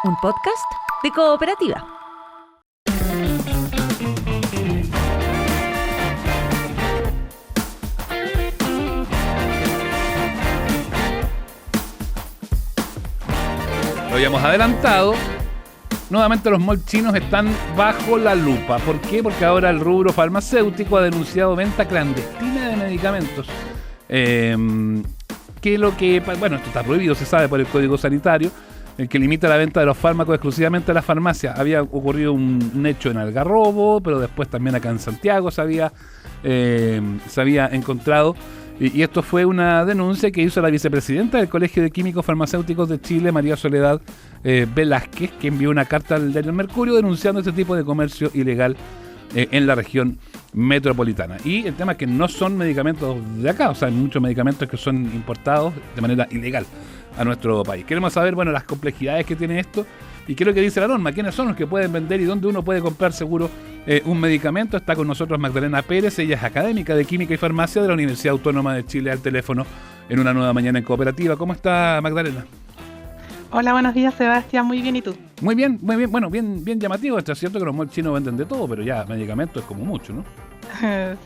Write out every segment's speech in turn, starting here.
un podcast de Cooperativa. Lo habíamos adelantado. Nuevamente los malls chinos están bajo la lupa. ¿Por qué? Porque ahora el rubro farmacéutico ha denunciado venta clandestina de medicamentos. Bueno, esto está prohibido, se sabe por el Código Sanitario, el que limita la venta de los fármacos exclusivamente a las farmacias. Había ocurrido un hecho en Algarrobo, pero después también acá en Santiago se había encontrado. Y esto fue una denuncia que hizo la vicepresidenta del Colegio de Químicos Farmacéuticos de Chile, María Soledad Velázquez, que envió una carta al diario El Mercurio denunciando este tipo de comercio ilegal en la región metropolitana. Y el tema es que no son medicamentos de acá, o sea, hay muchos medicamentos que son importados de manera ilegal a nuestro país. Queremos saber, bueno, las complejidades que tiene esto y qué es lo que dice la norma, quiénes son los que pueden vender y dónde uno puede comprar seguro un medicamento. Está con nosotros Magdalena Pérez, ella es académica de Química y Farmacia de la Universidad Autónoma de Chile, al teléfono en una nueva mañana en Cooperativa. ¿Cómo está, Magdalena? Hola, buenos días, Sebastián. Muy bien, ¿y tú? Muy bien. Bueno, bien llamativo. Esto es cierto que los malls chinos venden de todo, pero ya medicamentos es como mucho, ¿no?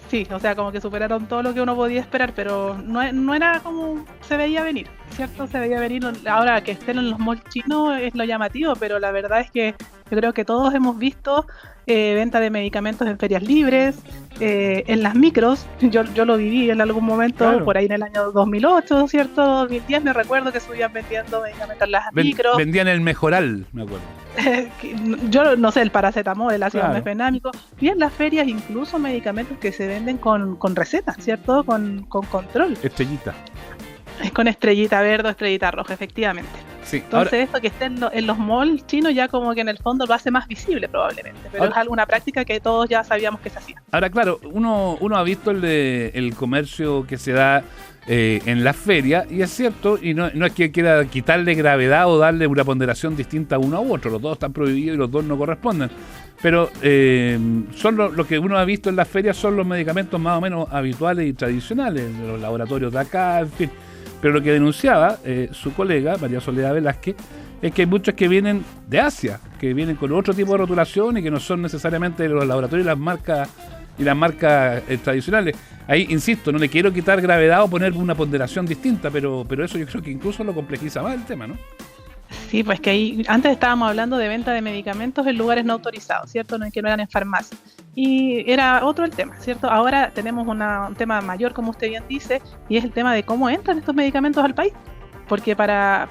Sí, o sea, como que superaron todo lo que uno podía esperar, pero no era como se veía venir, ¿cierto? Se veía venir. Ahora que estén en los malls chinos es lo llamativo, pero la verdad es que yo creo que todos hemos visto venta de medicamentos en ferias libres, en las micros. Yo lo viví en algún momento, claro, por ahí en el año 2008, ¿cierto? 2010 me recuerdo que estuvieron vendiendo medicamentos en las micros. Vendían el Mejoral, me acuerdo. Yo no sé, el paracetamol, el ácido Claro. mefenámico, y en las ferias incluso medicamentos que se venden con receta, ¿cierto? Con control. Estrellita. Es con estrellita verde o estrellita roja, efectivamente. Sí. Entonces Ahora, esto que esté en los malls chinos ya como que en el fondo lo hace más visible probablemente, pero es alguna práctica que todos ya sabíamos que se hacía. ahora, claro, uno ha visto el comercio que se da en la feria, y es cierto, y no es que quiera quitarle gravedad o darle una ponderación distinta a uno a otro, los dos están prohibidos y los dos no corresponden, pero son lo que uno ha visto en las ferias son los medicamentos más o menos habituales y tradicionales de los laboratorios de acá, en fin. Pero lo que denunciaba su colega, María Soledad Velázquez, es que hay muchos que vienen de Asia, que vienen con otro tipo de rotulación y que no son necesariamente de los laboratorios y las marcas tradicionales. Ahí, insisto, no le quiero quitar gravedad o poner una ponderación distinta, pero eso yo creo que incluso lo complejiza más el tema, ¿no? Sí, pues que ahí antes estábamos hablando de venta de medicamentos en lugares no autorizados, ¿cierto? Que no eran en farmacia. Y era otro el tema, ¿cierto? Ahora tenemos un tema mayor, como usted bien dice, y es el tema de cómo entran estos medicamentos al país. Porque para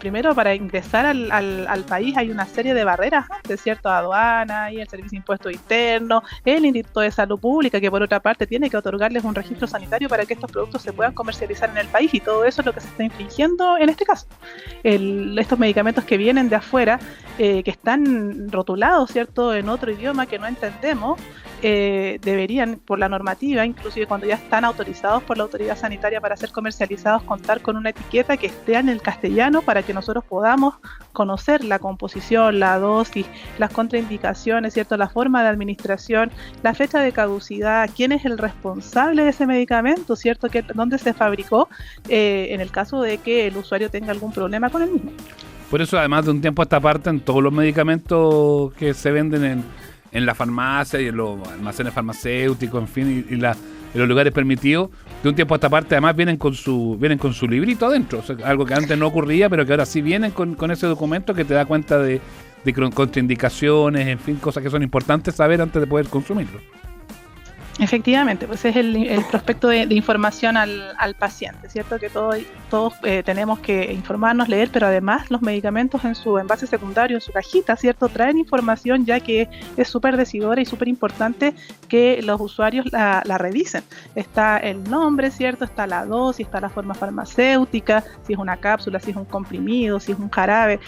ingresar al país hay una serie de barreras antes, ¿cierto? Aduana y el Servicio de Impuestos Internos, el Instituto de Salud Pública, que por otra parte tiene que otorgarles un registro sanitario para que estos productos se puedan comercializar en el país, y todo eso es lo que se está infringiendo en este caso. Estos medicamentos que vienen de afuera, que están rotulados, ¿cierto?, en otro idioma que no entendemos, deberían, por la normativa, inclusive cuando ya están autorizados por la autoridad sanitaria para ser comercializados, contar con una etiqueta que esté en el castellano para que nosotros podamos conocer la composición, la dosis, las contraindicaciones, ¿cierto?, la forma de administración, la fecha de caducidad, quién es el responsable de ese medicamento, ¿cierto?, dónde se fabricó, en el caso de que el usuario tenga algún problema con el mismo. Por eso, además, de un tiempo a esta parte, en todos los medicamentos que se venden en la farmacia y en los almacenes farmacéuticos, en fin, y en los lugares permitidos, de un tiempo a esta parte, además vienen con su librito adentro, o sea, algo que antes no ocurría, pero que ahora sí vienen con ese documento que te da cuenta de contraindicaciones, en fin, cosas que son importantes saber antes de poder consumirlo. Efectivamente, pues es el prospecto de información al paciente, ¿cierto? Que todos tenemos que informarnos, leer, pero además los medicamentos en su envase secundario, en su cajita, ¿cierto?, traen información, ya que es súper decidora y súper importante que los usuarios la revisen. Está el nombre, ¿cierto? Está la dosis, está la forma farmacéutica, si es una cápsula, si es un comprimido, si es un jarabe,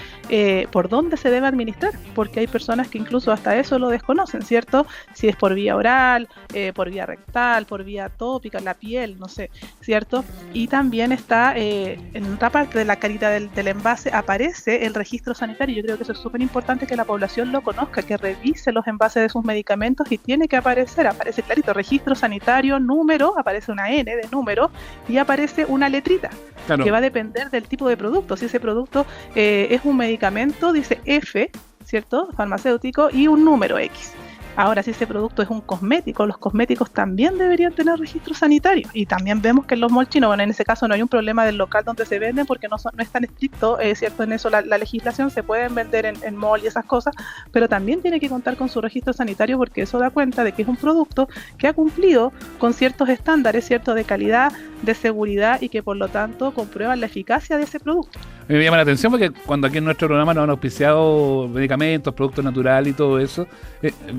por dónde se debe administrar, porque hay personas que incluso hasta eso lo desconocen, ¿cierto? Si es por vía oral, por vía rectal, por vía tópica, en la piel, no sé, ¿cierto? Y también está en otra parte de la carita del envase aparece el registro sanitario. Yo creo que eso es súper importante que la población lo conozca, que revise los envases de sus medicamentos, y tiene que aparece clarito, registro sanitario, número, aparece una N de número y aparece una letrita, claro, que va a depender del tipo de producto. Si ese producto es un medicamento, dice F, ¿cierto? Farmacéutico y un número X. Ahora, si ese producto es un cosmético, los cosméticos también deberían tener registro sanitario. Y también vemos que en los malls chinos, bueno, en ese caso no hay un problema del local donde se venden porque no es tan estricto, ¿cierto? En eso la legislación se pueden vender en mall y esas cosas, pero también tiene que contar con su registro sanitario porque eso da cuenta de que es un producto que ha cumplido con ciertos estándares, ¿cierto? De calidad, de seguridad y que por lo tanto comprueban la eficacia de ese producto. Me llama la atención porque cuando aquí en nuestro programa nos han auspiciado medicamentos, productos naturales y todo eso,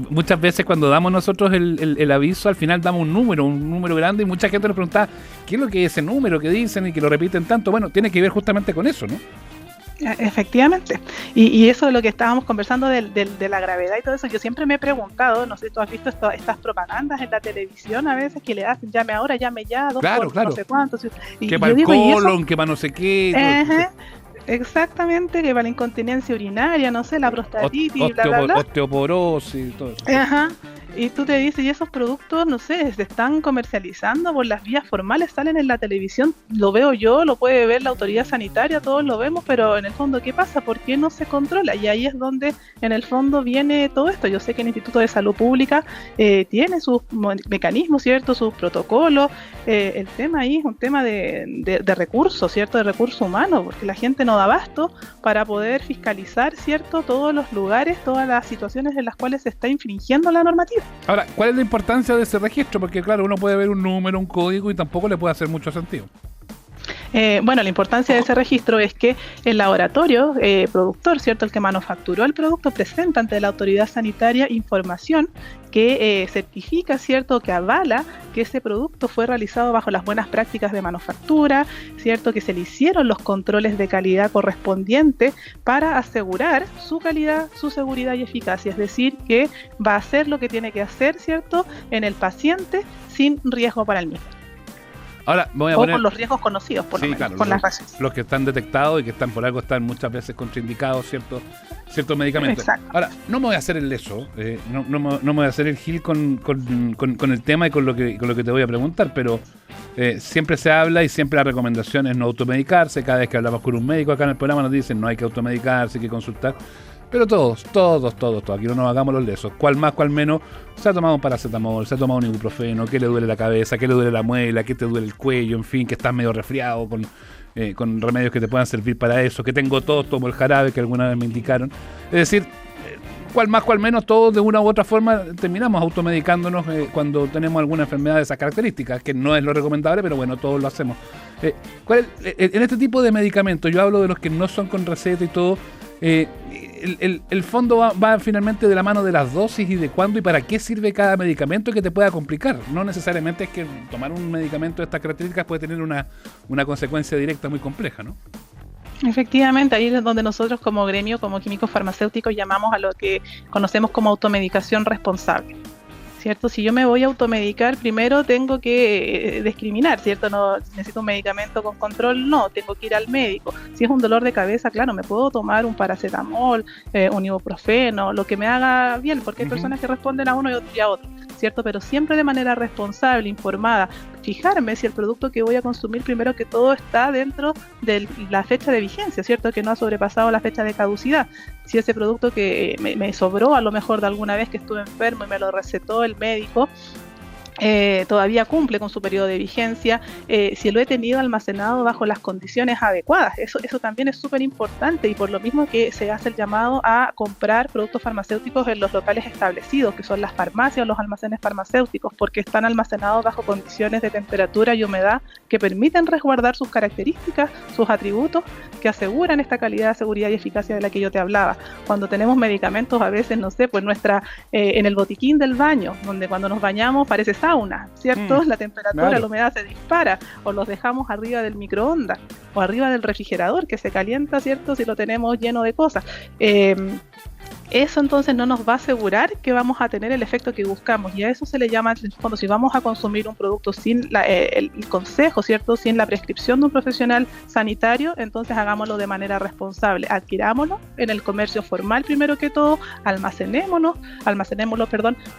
muchas veces cuando damos nosotros el aviso, al final damos un número grande y mucha gente nos pregunta ¿qué es lo que es ese número que dicen y que lo repiten tanto? Bueno, tiene que ver justamente con eso, ¿no? Efectivamente, y eso es lo que estábamos conversando de la gravedad y todo eso. Yo siempre me he preguntado, no sé, tú has visto estas propagandas en la televisión a veces que le hacen llame ahora, llame ya, claro. no sé cuántos, y que para el colon, que para no sé qué. Exactamente, que para la incontinencia urinaria, no sé, la prostatitis, bla, bla, bla. Osteoporosis y todo eso. Ajá. Y tú te dices, y esos productos, no sé, se están comercializando por las vías formales, salen en la televisión, lo veo yo, lo puede ver la autoridad sanitaria, todos lo vemos, pero en el fondo, ¿qué pasa? ¿Por qué no se controla? Y ahí es donde en el fondo viene todo esto. Yo sé que el Instituto de Salud Pública tiene sus mecanismos, ¿cierto? Sus protocolos. El tema ahí es un tema de recursos, ¿cierto? De recursos humanos, porque la gente no da abasto para poder fiscalizar, ¿cierto? Todos los lugares, todas las situaciones en las cuales se está infringiendo la normativa. Ahora, ¿cuál es la importancia de ese registro? Porque claro, uno puede ver un número, un código y tampoco le puede hacer mucho sentido. Bueno, la importancia de ese registro es que el laboratorio productor, ¿cierto? El que manufacturó el producto presenta ante la autoridad sanitaria información que certifica, ¿cierto? Que avala que ese producto fue realizado bajo las buenas prácticas de manufactura, ¿cierto? Que se le hicieron los controles de calidad correspondientes para asegurar su calidad, su seguridad y eficacia. Es decir, que va a hacer lo que tiene que hacer, ¿cierto? En el paciente sin riesgo para el mismo. Ahora voy a poner... con los riesgos conocidos, por lo menos, claro, con las razones. Los que están detectados y que están por algo están muchas veces contraindicados ciertos medicamentos. Exacto. Ahora, no me voy a hacer el leso, no me voy a hacer el gil con el tema y con lo que te voy a preguntar, pero siempre se habla y siempre la recomendación es no automedicarse. Cada vez que hablamos con un médico acá en el programa nos dicen no hay que automedicarse, hay que consultar. Pero todos, aquí no nos hagamos los lesos. Cuál más, cuál menos, se ha tomado un paracetamol, se ha tomado un ibuprofeno, que le duele la cabeza, que le duele la muela, que te duele el cuello, en fin, que estás medio resfriado con remedios que te puedan servir para eso, que tengo tos, tomo el jarabe que alguna vez me indicaron. Es decir, cuál más, cuál menos, todos de una u otra forma terminamos automedicándonos cuando tenemos alguna enfermedad de esas características, que no es lo recomendable, pero bueno, todos lo hacemos. En este tipo de medicamentos, yo hablo de los que no son con receta y todo, el fondo va finalmente de la mano de las dosis y de cuándo y para qué sirve cada medicamento que te pueda complicar. No necesariamente es que tomar un medicamento de estas características puede tener una consecuencia directa muy compleja, ¿no? Efectivamente, ahí es donde nosotros como gremio, como químicos farmacéuticos, llamamos a lo que conocemos como automedicación responsable. ¿Cierto? Si yo me voy a automedicar, primero tengo que discriminar, ¿cierto? No necesito un medicamento con control, no, tengo que ir al médico. Si es un dolor de cabeza, claro, me puedo tomar un paracetamol, un ibuprofeno, lo que me haga bien, porque hay personas que responden a uno y a otro, ¿cierto? Pero siempre de manera responsable, informada, fijarme si el producto que voy a consumir, primero que todo, está dentro de la fecha de vigencia, ¿cierto? Que no ha sobrepasado la fecha de caducidad. Si ese producto que me sobró a lo mejor de alguna vez que estuve enfermo y me lo recetó el médico, todavía cumple con su periodo de vigencia, si lo he tenido almacenado bajo las condiciones adecuadas. Eso también es súper importante, y por lo mismo que se hace el llamado a comprar productos farmacéuticos en los locales establecidos, que son las farmacias o los almacenes farmacéuticos, porque están almacenados bajo condiciones de temperatura y humedad que permiten resguardar sus características, sus atributos, que aseguran esta calidad, seguridad y eficacia de la que yo te hablaba. Cuando tenemos medicamentos, a veces, no sé, pues en el botiquín del baño, donde cuando nos bañamos parece sauna, ¿cierto? La temperatura, claro, la humedad se dispara, o los dejamos arriba del microondas o arriba del refrigerador que se calienta, ¿cierto? Si lo tenemos lleno de cosas. Eso entonces no nos va a asegurar que vamos a tener el efecto que buscamos, y a eso se le llama, en el fondo, si vamos a consumir un producto sin el consejo, ¿cierto? Sin la prescripción de un profesional sanitario, entonces hagámoslo de manera responsable, adquirámoslo en el comercio formal primero que todo, almacenémoslo,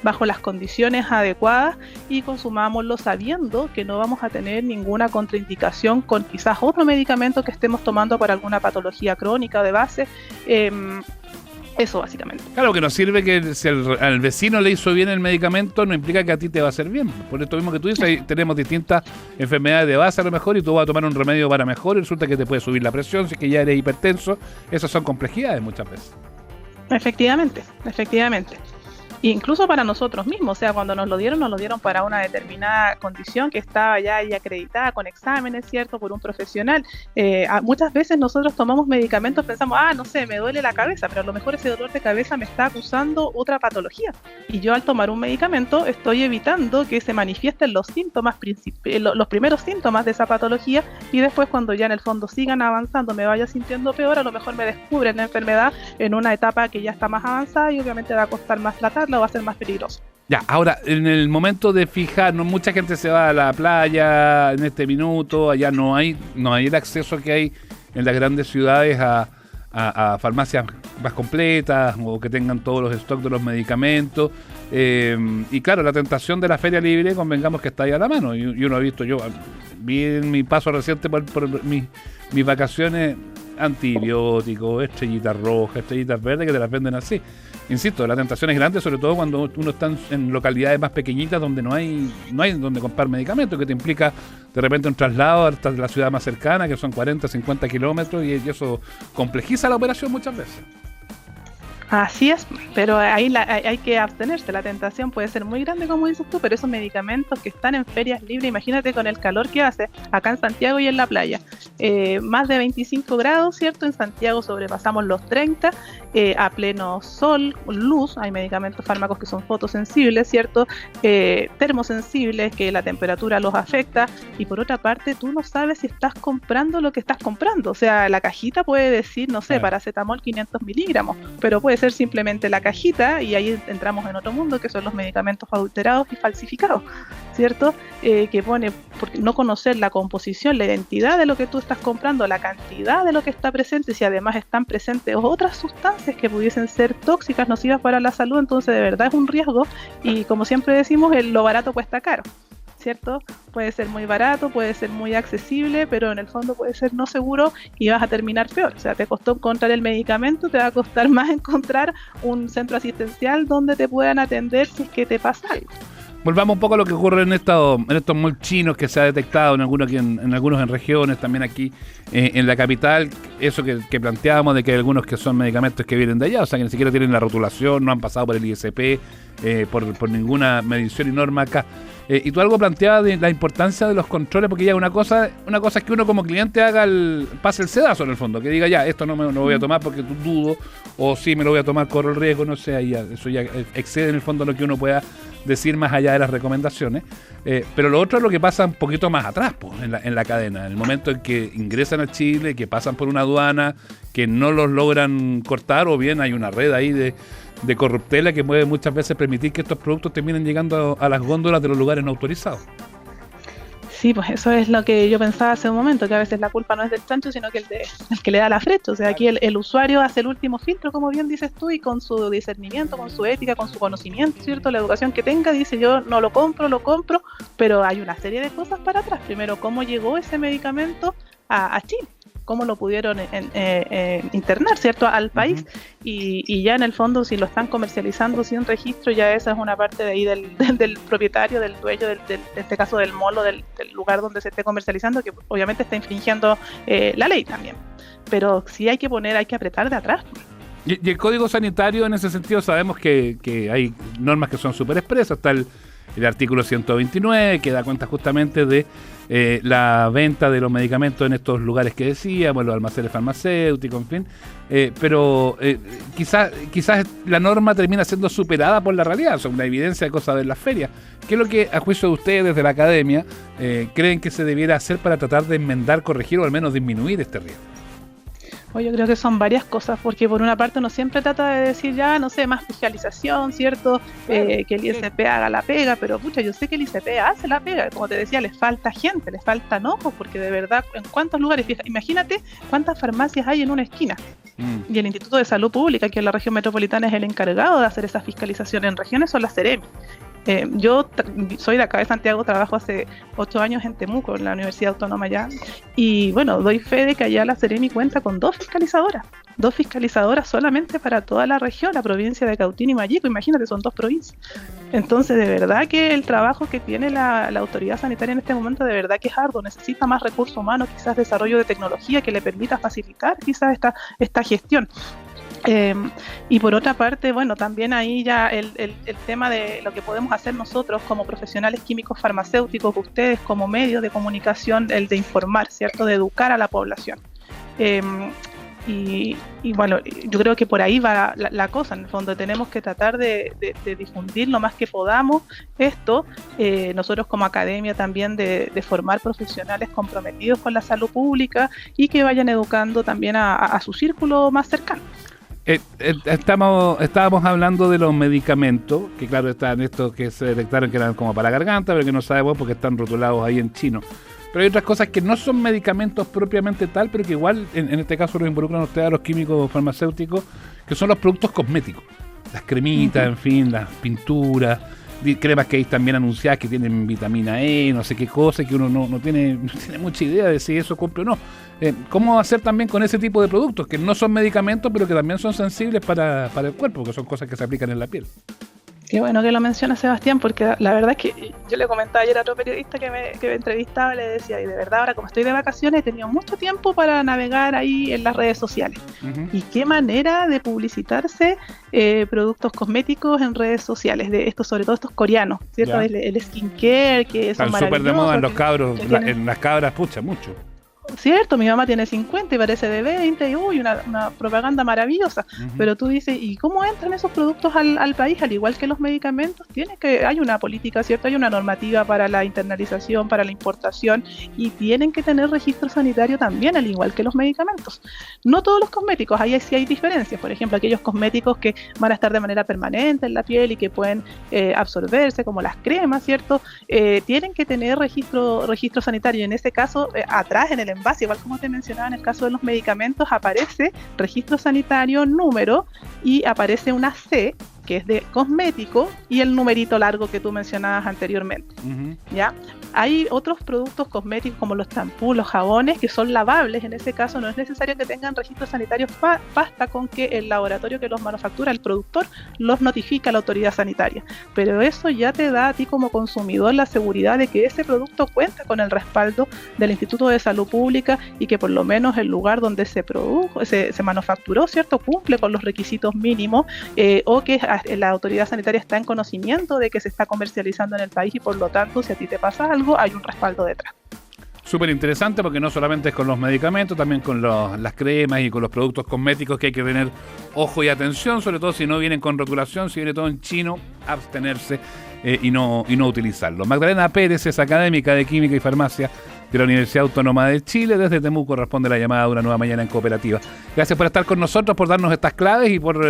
bajo las condiciones adecuadas y consumámoslo sabiendo que no vamos a tener ninguna contraindicación con quizás otro medicamento que estemos tomando para alguna patología crónica de base, Eso básicamente. Claro, que nos sirve que si al vecino le hizo bien el medicamento, no implica que a ti te va a hacer bien. Por esto mismo que tú dices, ahí tenemos distintas enfermedades de base a lo mejor y tú vas a tomar un remedio para mejor y resulta que te puede subir la presión, si es que ya eres hipertenso. Esas son complejidades muchas veces. Efectivamente. Incluso para nosotros mismos, o sea, cuando nos lo dieron para una determinada condición que estaba ya ahí acreditada con exámenes, ¿cierto? Por un profesional. Muchas veces nosotros tomamos medicamentos, pensamos, no sé, me duele la cabeza, pero a lo mejor ese dolor de cabeza me está acusando otra patología. Y yo al tomar un medicamento estoy evitando que se manifiesten los síntomas, los primeros síntomas de esa patología, y después cuando ya en el fondo sigan avanzando, me vaya sintiendo peor, a lo mejor me descubren la enfermedad en una etapa que ya está más avanzada y obviamente va a costar más tratarla, va a ser más peligroso. Ya, ahora, en el momento de fijar, mucha gente se va a la playa en este minuto, allá no hay el acceso que hay en las grandes ciudades a farmacias más completas o que tengan todos los stocks de los medicamentos. Y claro, la tentación de la feria libre, convengamos que está ahí a la mano. Y uno ha visto, yo vi en mi paso reciente por mis vacaciones, antibióticos, estrellitas rojas, estrellitas verdes, que te las venden así. Insisto, la tentación es grande, sobre todo cuando uno está en localidades más pequeñitas donde no hay donde comprar medicamentos, que te implica de repente un traslado hasta la ciudad más cercana, que son 40, 50 kilómetros, y eso complejiza la operación muchas veces. Así es, pero ahí hay que abstenerse. La tentación puede ser muy grande, como dices tú, pero esos medicamentos que están en ferias libres, imagínate con el calor que hace acá en Santiago y en la playa, más de 25 grados, ¿cierto? En Santiago sobrepasamos los 30, a pleno sol, luz. Hay medicamentos, fármacos que son fotosensibles, ¿cierto? Termosensibles, que la temperatura los afecta, y por otra parte tú no sabes si estás comprando lo que estás comprando. O sea, la cajita puede decir, no sé, paracetamol 500 miligramos, pero puede ser simplemente la cajita, y ahí entramos en otro mundo, que son los medicamentos adulterados y falsificados, ¿cierto? Que pone, por no conocer la composición, la identidad de lo que tú estás comprando, la cantidad de lo que está presente, si además están presentes otras sustancias que pudiesen ser tóxicas, nocivas para la salud. Entonces de verdad es un riesgo, y como siempre decimos, lo barato cuesta caro, ¿cierto? Puede ser muy barato, puede ser muy accesible, pero en el fondo puede ser no seguro y vas a terminar peor. O sea, te costó encontrar el medicamento, te va a costar más encontrar un centro asistencial donde te puedan atender si es que te pasa algo. Volvamos un poco a lo que ocurre en estos malls chinos que se ha detectado en algunos en regiones, también aquí en la capital. Eso que planteábamos de que hay algunos que son medicamentos que vienen de allá, o sea que ni siquiera tienen la rotulación, no han pasado por el ISP, por ninguna medición y norma acá. Y tú algo planteabas de la importancia de los controles, porque ya una cosa es que uno como cliente pase el sedazo en el fondo, que diga ya, esto no lo voy a tomar porque dudo, o sí me lo voy a tomar, corro el riesgo, no sé, eso ya excede en el fondo lo que uno pueda decir más allá de las recomendaciones. Pero lo otro es lo que pasa un poquito más atrás, pues, en la cadena, en el momento en que ingresan a Chile, que pasan por una aduana, que no los logran cortar, o bien hay una red ahí de corruptela que puede muchas veces permitir que estos productos terminen llegando a las góndolas de los lugares no autorizados. Sí, pues eso es lo que yo pensaba hace un momento, que a veces la culpa no es del chancho, sino que el que le da la flecha. O sea, aquí el usuario hace el último filtro, como bien dices tú, y con su discernimiento, con su ética, con su conocimiento, ¿cierto? La educación que tenga, dice yo no lo compro, pero hay una serie de cosas para atrás. Primero, ¿cómo llegó ese medicamento a Chile? Cómo lo pudieron internar, ¿cierto?, al país, y ya en el fondo, si lo están comercializando sin registro, ya esa es una parte de ahí del propietario, del dueño, de este caso del mall, del lugar donde se esté comercializando, que obviamente está infringiendo la ley también. Pero sí hay que apretar de atrás. Y el código sanitario, en ese sentido, sabemos que hay normas que son súper expresas. Está el artículo 129, que da cuenta justamente de la venta de los medicamentos en estos lugares que decíamos, los almacenes farmacéuticos, en fin. Pero quizás la norma termina siendo superada por la realidad, son una evidencia de cosas de las ferias. ¿Qué es lo que, a juicio de ustedes, desde la academia, creen que se debiera hacer para tratar de enmendar, corregir o al menos disminuir este riesgo? Yo creo que son varias cosas, porque por una parte uno siempre trata de decir ya, no sé, más fiscalización, ¿cierto? Que el ISP haga la pega, pero pucha, yo sé que el ISP hace la pega, como te decía, les falta gente, les faltan ojos, porque de verdad, ¿en cuántos lugares? Imagínate cuántas farmacias hay en una esquina. Y el Instituto de Salud Pública, que en la región metropolitana es el encargado de hacer esa fiscalización, en regiones son las Ceremi. Yo soy de acá de Santiago, trabajo hace 8 años en Temuco, en la Universidad Autónoma allá, y bueno, doy fe de que allá la Seremi cuenta con 2 fiscalizadoras solamente para toda la región, la provincia de Cautín y Mallico, imagínate, son 2 provincias. Entonces, de verdad que el trabajo que tiene la autoridad sanitaria en este momento, de verdad que es arduo, necesita más recursos humanos, quizás desarrollo de tecnología que le permita facilitar quizás esta gestión. Y por otra parte, bueno, también ahí ya el tema de lo que podemos hacer nosotros como profesionales químicos farmacéuticos, ustedes como medios de comunicación, el de informar, ¿cierto?, de educar a la población. Y bueno, yo creo que por ahí va la cosa. En el fondo tenemos que tratar de difundir lo más que podamos esto, nosotros como academia también de formar profesionales comprometidos con la salud pública y que vayan educando también a su círculo más cercano. Estábamos hablando de los medicamentos, que claro, están estos que se detectaron que eran como para la garganta, pero que no sabemos porque están rotulados ahí en chino. Pero hay otras cosas que no son medicamentos propiamente tal, pero que igual, en este caso, los involucran a ustedes, a los químicos farmacéuticos, que son los productos cosméticos. Las cremitas, en fin, las pinturas, cremas que hay también anunciadas que tienen vitamina E, no sé qué cosa, que uno no tiene mucha idea de si eso cumple o no. ¿Cómo hacer también con ese tipo de productos que no son medicamentos, pero que también son sensibles para el cuerpo, que son cosas que se aplican en la piel? Qué bueno que lo menciona Sebastián, porque la verdad es que yo le comentaba ayer a otro periodista que me entrevistaba y le decía, y de verdad ahora como estoy de vacaciones he tenido mucho tiempo para navegar ahí en las redes sociales. Y qué manera de publicitarse productos cosméticos en redes sociales, de estos, sobre todo estos coreanos, ¿cierto? El skincare, que son están súper de moda en los cabros, tienen... en las cabras, pucha, mucho. Cierto, mi mamá tiene 50 y parece de 20 y uy, una propaganda maravillosa, pero tú dices, ¿y cómo entran esos productos al país? Al igual que los medicamentos, hay una política, ¿cierto? Hay una normativa para la internalización, para la importación y tienen que tener registro sanitario también, al igual que los medicamentos. No todos los cosméticos, ahí sí hay diferencias, por ejemplo, aquellos cosméticos que van a estar de manera permanente en la piel y que pueden absorberse, como las cremas, ¿cierto? Tienen que tener registro sanitario, en ese caso, atrás en el envase, igual como te mencionaba en el caso de los medicamentos, aparece registro sanitario, número, y aparece una C, que es de cosmético, y el numerito largo que tú mencionabas anteriormente. ¿Ya? Hay otros productos cosméticos como los champús, los jabones, que son lavables. En ese caso no es necesario que tengan registro sanitario, basta con que el laboratorio que los manufactura, el productor, los notifica a la autoridad sanitaria. Pero eso ya te da a ti como consumidor la seguridad de que ese producto cuenta con el respaldo del Instituto de Salud Pública y que por lo menos el lugar donde se produjo, se manufacturó, ¿cierto?, cumple con los requisitos mínimos, o que la autoridad sanitaria está en conocimiento de que se está comercializando en el país y por lo tanto, si a ti te pasa algo, hay un respaldo detrás. Súper interesante porque no solamente es con los medicamentos, también con las cremas y con los productos cosméticos que hay que tener ojo y atención, sobre todo si no vienen con rotulación, si viene todo en chino, abstenerse y no utilizarlo. Magdalena Pérez es académica de Química y Farmacia de la Universidad Autónoma de Chile. Desde Temuco responde la llamada de Una Nueva Mañana en Cooperativa. Gracias por estar con nosotros, por darnos estas claves y por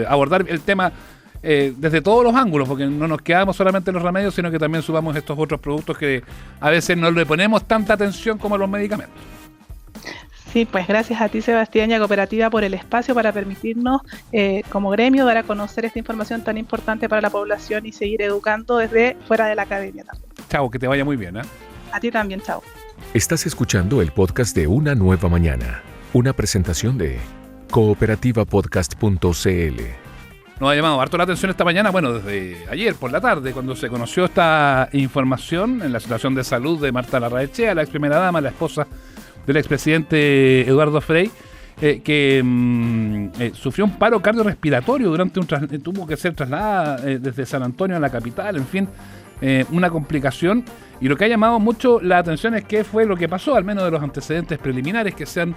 abordar el tema desde todos los ángulos, porque no nos quedamos solamente en los remedios, sino que también subamos estos otros productos que a veces no le ponemos tanta atención como los medicamentos. Sí, pues gracias a ti, Sebastián, y a Cooperativa por el espacio para permitirnos como gremio dar a conocer esta información tan importante para la población y seguir educando desde fuera de la academia también. Chao, que te vaya muy bien, ¿eh? A ti también, chao. Estás escuchando el podcast de Una Nueva Mañana, una presentación de cooperativapodcast.cl. Nos ha llamado harto la atención esta mañana, bueno, desde ayer por la tarde, cuando se conoció esta información en la situación de salud de Marta Larraechea, la ex primera dama, la esposa del expresidente Eduardo Frei, que sufrió un paro cardiorrespiratorio durante tuvo que ser trasladada desde San Antonio a la capital, en fin, una complicación. Y lo que ha llamado mucho la atención es qué fue lo que pasó, al menos de los antecedentes preliminares que se han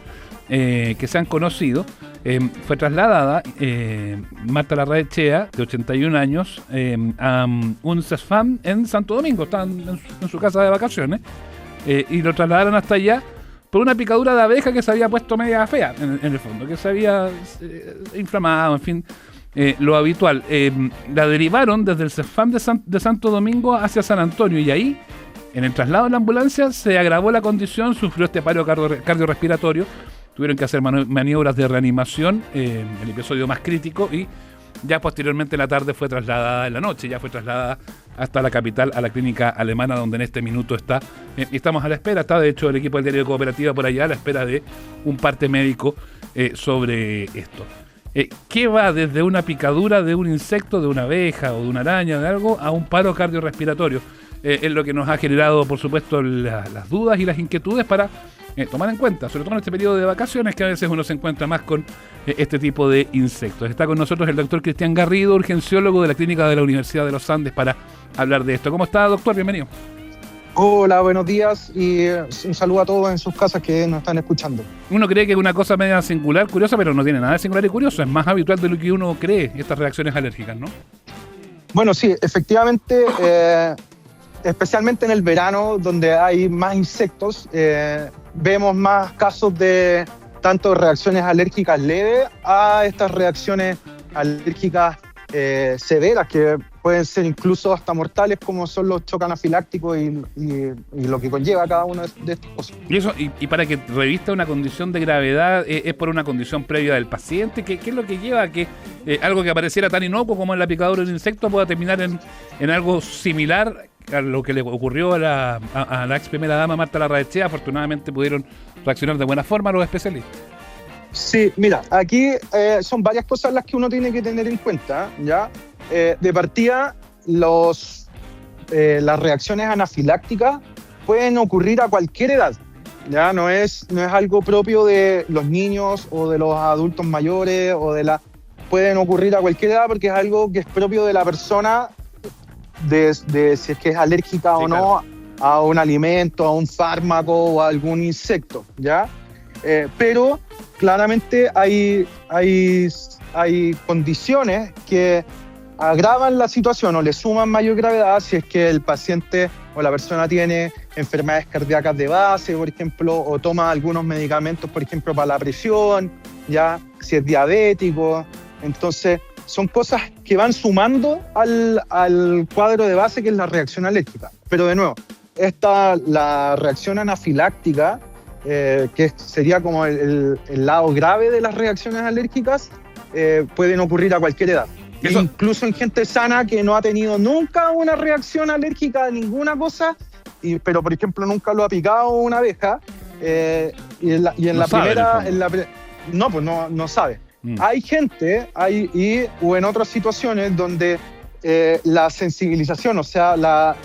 conocido. Fue trasladada Marta Larraechea, de 81 años, a un CESFAM en Santo Domingo. Estaban en su casa de vacaciones y lo trasladaron hasta allá por una picadura de abeja que se había puesto media fea, en el fondo, que se había inflamado, en fin. Lo habitual. La derivaron desde el CESFAM de Santo Domingo hacia San Antonio y ahí, en el traslado de la ambulancia, se agravó la condición, sufrió este paro cardiorrespiratorio, tuvieron que hacer maniobras de reanimación, el episodio más crítico, y Ya posteriormente en la tarde fue trasladada, en la noche ya fue trasladada hasta la capital, a la clínica alemana, donde en este minuto está. Y estamos a la espera, está de hecho el equipo del diario de Cooperativa por allá, a la espera de un parte médico sobre esto. ¿Qué va desde una picadura de un insecto, de una abeja o de una araña, de algo, a un paro cardiorrespiratorio? Es lo que nos ha generado, por supuesto, las dudas y las inquietudes para tomar en cuenta, sobre todo en este periodo de vacaciones, que a veces uno se encuentra más con este tipo de insectos. Está con nosotros el doctor Cristian Garrido, urgenciólogo de la Clínica de la Universidad de los Andes, para hablar de esto. ¿Cómo está, doctor? Bienvenido. Hola, buenos días y un saludo a todos en sus casas que nos están escuchando. Uno cree que es una cosa media singular, curiosa, pero no tiene nada de singular y curioso. Es más habitual de lo que uno cree, estas reacciones alérgicas, ¿no? Bueno, sí, efectivamente, especialmente en el verano, donde hay más insectos, vemos más casos de tanto reacciones alérgicas leves a estas reacciones alérgicas severas, que pueden ser incluso hasta mortales, como son los choques anafilácticos y lo que conlleva cada una de estas cosas. Y eso, y para que revista una condición de gravedad, ¿es por una condición previa del paciente? ¿Qué es lo que lleva a que algo que pareciera tan inocuo como en la picadura de un insecto pueda terminar en algo similar a lo que le ocurrió a la ex primera dama Marta Larraechea? Afortunadamente pudieron reaccionar de buena forma los especialistas. Sí, mira, aquí son varias cosas las que uno tiene que tener en cuenta, ¿ya? De partida, las reacciones anafilácticas pueden ocurrir a cualquier edad, ¿ya? No es algo propio de los niños o de los adultos mayores pueden ocurrir a cualquier edad, porque es algo que es propio de la persona, de si es que es alérgica o no, claro, a un alimento, a un fármaco o a algún insecto, ¿ya? Pero claramente hay condiciones que agravan la situación o le suman mayor gravedad si es que el paciente o la persona tiene enfermedades cardíacas de base, por ejemplo, o toma algunos medicamentos, por ejemplo, para la presión, ya, si es diabético. Entonces, son cosas que van sumando al cuadro de base, que es la reacción alérgica. Pero de nuevo, la reacción anafiláctica, que sería como el lado grave de las reacciones alérgicas, pueden ocurrir a cualquier edad. Incluso en gente sana que no ha tenido nunca una reacción alérgica a ninguna cosa, pero por ejemplo nunca lo ha picado una abeja, y en la primera... No sabe. Hay gente, o en otras situaciones donde la sensibilización, o sea,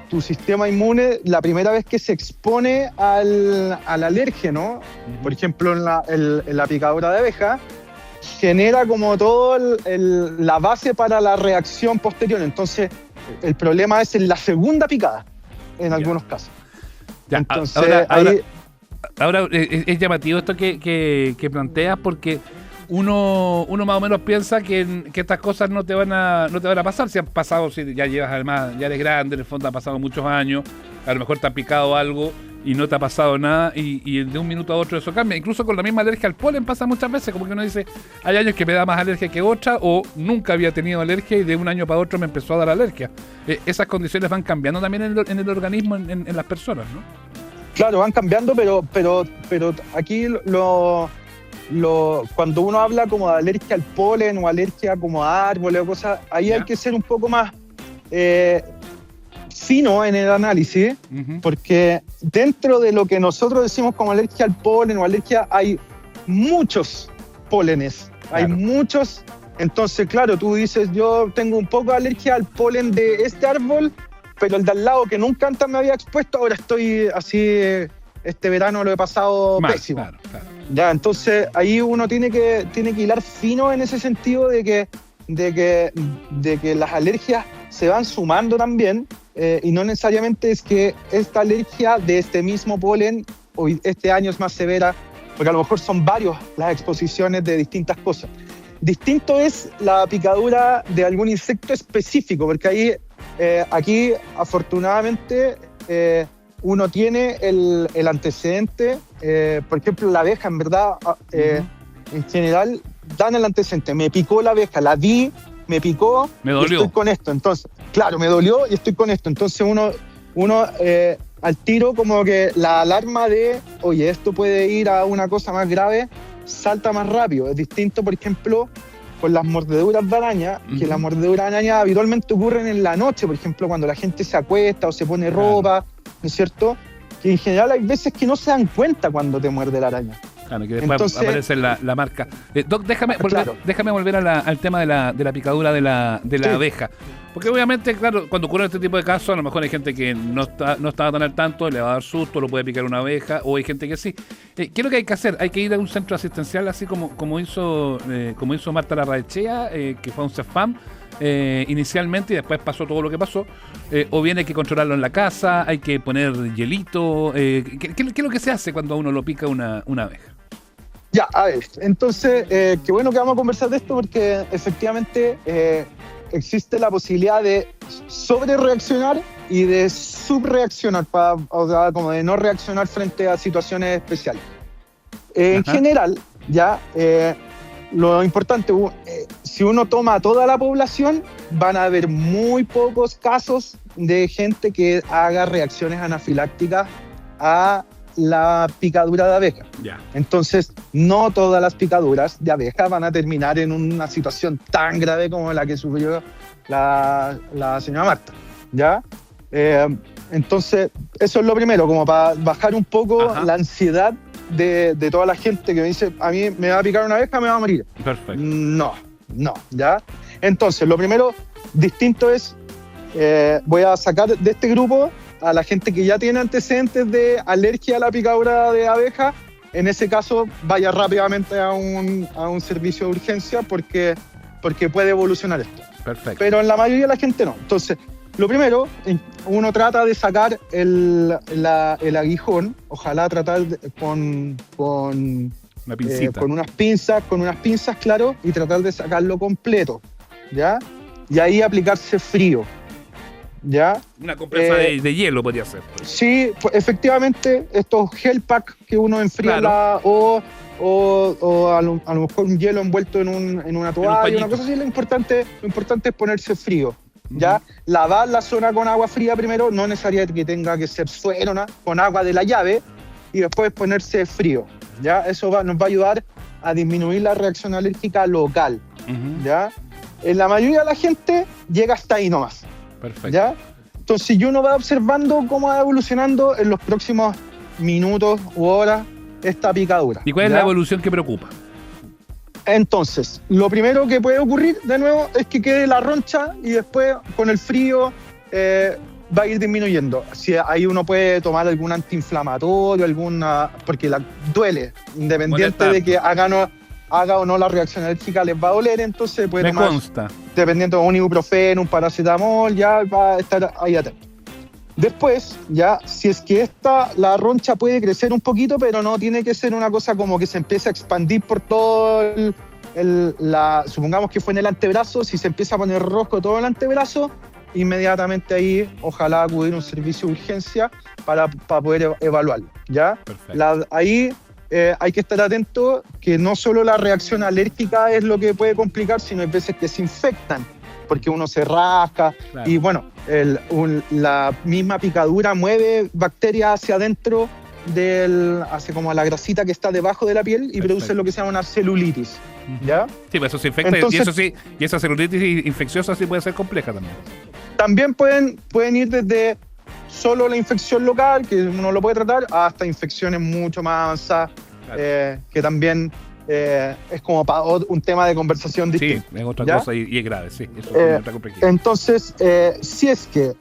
tu sistema inmune, la primera vez que se expone al alérgeno, por ejemplo en la picadura de abeja, genera como todo la base para la reacción posterior. Entonces, el problema es en la segunda picada, en algunos casos. Ya, entonces, ahora es llamativo esto que planteas, porque uno más o menos piensa que estas cosas no te van a pasar. Si han pasado, si ya llevas, además, ya eres grande, en el fondo han pasado muchos años, a lo mejor te ha picado algo y no te ha pasado nada, y de un minuto a otro eso cambia. Incluso con la misma alergia al polen pasa muchas veces, como que uno dice, hay años que me da más alergia que otra, o nunca había tenido alergia y de un año para otro me empezó a dar alergia. Esas condiciones van cambiando también en el organismo, en las personas, ¿no? Claro, van cambiando, pero aquí cuando uno habla como de alergia al polen o alergia como a árboles o cosas, ahí hay que ser un poco más fino en el análisis, porque dentro de lo que nosotros decimos como alergia al polen o alergia, hay muchos pólenes, claro. Hay muchos. Entonces, claro, tú dices, yo tengo un poco de alergia al polen de este árbol, pero el de al lado que nunca antes me había expuesto, ahora estoy así, este verano lo he pasado pésimo. Claro. Ya, entonces ahí uno tiene que hilar fino en ese sentido de que las alergias se van sumando también, y no necesariamente es que esta alergia de este mismo polen hoy este año es más severa, porque a lo mejor son varios las exposiciones de distintas cosas. Distinto es la picadura de algún insecto específico, porque ahí, aquí afortunadamente uno tiene el antecedente, por ejemplo la abeja, en verdad, en general dan el antecedente, me picó la abeja, la vi, me picó, me dolió. Y estoy con esto, entonces, claro, me dolió y estoy con esto, entonces uno al tiro como que la alarma de, oye, esto puede ir a una cosa más grave, salta más rápido. Es distinto, por ejemplo, con las mordeduras de araña, que las mordeduras de araña habitualmente ocurren en la noche, por ejemplo, cuando la gente se acuesta o se pone ropa, ¿no es cierto? Que en general hay veces que no se dan cuenta cuando te muerde la araña. Claro, que después aparece la marca. Doc, déjame volver al tema de la picadura de la abeja. Porque obviamente, claro, cuando ocurre este tipo de casos, a lo mejor hay gente que no estaba tan al tanto, le va a dar susto, lo puede picar una abeja, o hay gente que sí. ¿Qué es lo que hay que hacer? Hay que ir a un centro asistencial, así como hizo Marta Larraechea, que fue a un CEFAM inicialmente, y después pasó todo lo que pasó. O bien hay que controlarlo en la casa, hay que poner hielito. ¿Qué es lo que se hace cuando a uno lo pica una abeja? Ya, a ver, entonces, qué bueno que vamos a conversar de esto porque efectivamente existe la posibilidad de sobrereaccionar y de subreaccionar, o sea, como de no reaccionar frente a situaciones especiales. En general, ya, lo importante, si uno toma a toda la población, van a haber muy pocos casos de gente que haga reacciones anafilácticas a la picadura de abeja. Entonces, no todas las picaduras de abeja van a terminar en una situación tan grave como la que sufrió la señora Marta, ¿ya? Entonces, eso es lo primero, como para bajar un poco la ansiedad de toda la gente que me dice, a mí me va a picar una abeja, me va a morir. Perfecto. No, ¿ya? Entonces, lo primero distinto es, voy a sacar de este grupo a la gente que ya tiene antecedentes de alergia a la picadura de abeja. En ese caso, vaya rápidamente a un servicio de urgencia porque puede evolucionar esto. Perfecto. Pero en la mayoría de la gente no. Entonces, lo primero, uno trata de sacar el aguijón, ojalá tratar con una pincita. con unas pinzas, claro, y tratar de sacarlo completo, ¿ya? Y ahí aplicarse frío, ¿ya? Una compresa de hielo podría ser. Sí, pues, efectivamente, estos gel pack que uno enfría, claro, o a lo mejor un hielo envuelto en una toalla, una cosa así, lo importante es ponerse frío, ¿ya? Lavar la zona con agua fría primero, no necesariamente que tenga que ser suero, ¿no? Con agua de la llave, y después ponerse frío, ¿ya? Eso nos va a ayudar a disminuir la reacción alérgica local, ¿ya? En la mayoría de la gente llega hasta ahí nomás. Perfecto. ¿Ya? Entonces, si uno va observando cómo va evolucionando en los próximos minutos u horas esta picadura. ¿Y cuál es la evolución que preocupa? Entonces, lo primero que puede ocurrir, de nuevo, es que quede la roncha y después, con el frío, va a ir disminuyendo. Si ahí uno puede tomar algún antiinflamatorio, porque duele, independiente de que haga o no la reacción alérgica, les va a doler, entonces puede tomar, consta, dependiendo de un ibuprofeno, un paracetamol, ya va a estar ahí atento. Después, ya, si es que la roncha puede crecer un poquito, pero no tiene que ser una cosa como que se empiece a expandir por todo supongamos que fue en el antebrazo, si se empieza a poner rojo todo el antebrazo, inmediatamente ahí, ojalá acudir a un servicio de urgencia para poder evaluarlo, ¿ya? Ahí hay que estar atento que no solo la reacción alérgica es lo que puede complicar, sino hay veces que se infectan, porque uno se rasca, claro. Y bueno, la misma picadura mueve bacterias hacia adentro hacia como la grasita que está debajo de la piel y produce lo que se llama una celulitis, ¿ya? Sí, pues eso se infecta. Entonces, y esa celulitis infecciosa sí puede ser compleja también. También pueden ir desde solo la infección local, que uno lo puede tratar, hasta infecciones mucho más avanzadas, claro. Que también es como para un tema de conversación distinto. Sí, es otra cosa y es grave, sí. Eso es otra complejidad. Entonces, si es que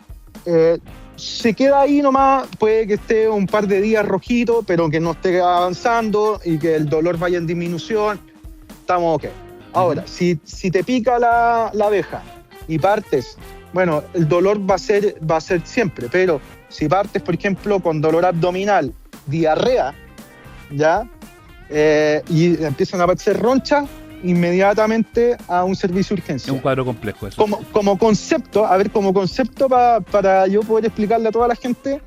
se queda ahí nomás, puede que esté un par de días rojito, pero que no esté avanzando y que el dolor vaya en disminución, estamos ok. Ahora, si te pica la abeja y partes, bueno, el dolor va a ser siempre, pero si partes, por ejemplo, con dolor abdominal, diarrea, ¿ya? Y empiezan a aparecer ronchas, inmediatamente a un servicio de urgencia. Es un cuadro complejo eso. Como concepto, para yo poder explicarle a toda la gente,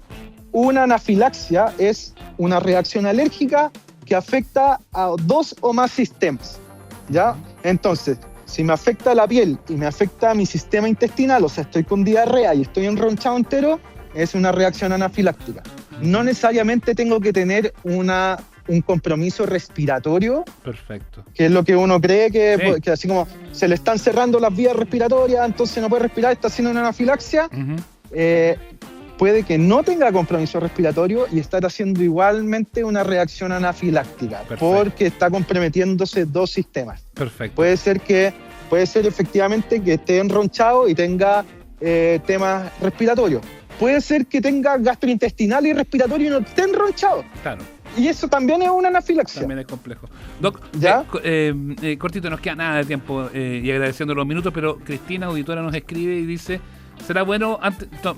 una anafilaxia es una reacción alérgica que afecta a 2 o más sistemas, ¿ya? Entonces, si me afecta la piel y me afecta mi sistema intestinal, o sea, estoy con diarrea y estoy enronchado entero, es una reacción anafiláctica. No necesariamente tengo que tener una un compromiso respiratorio, Perfecto. que es lo que uno cree Sí. que así como se le están cerrando las vías respiratorias, entonces no puede respirar, está haciendo una anafilaxia, puede que no tenga compromiso respiratorio y estar haciendo igualmente una reacción anafiláctica, Perfecto. porque está comprometiéndose dos sistemas. Perfecto. Puede ser efectivamente que esté enronchado y tenga temas respiratorios. Puede ser que tenga gastrointestinal y respiratorio y no esté enronchado. Claro. Y eso también es una anafilaxia. También es complejo. Doc, ¿Ya? cortito, nos queda nada de tiempo y agradeciendo los minutos, pero Cristina, auditora, nos escribe y dice: ¿será bueno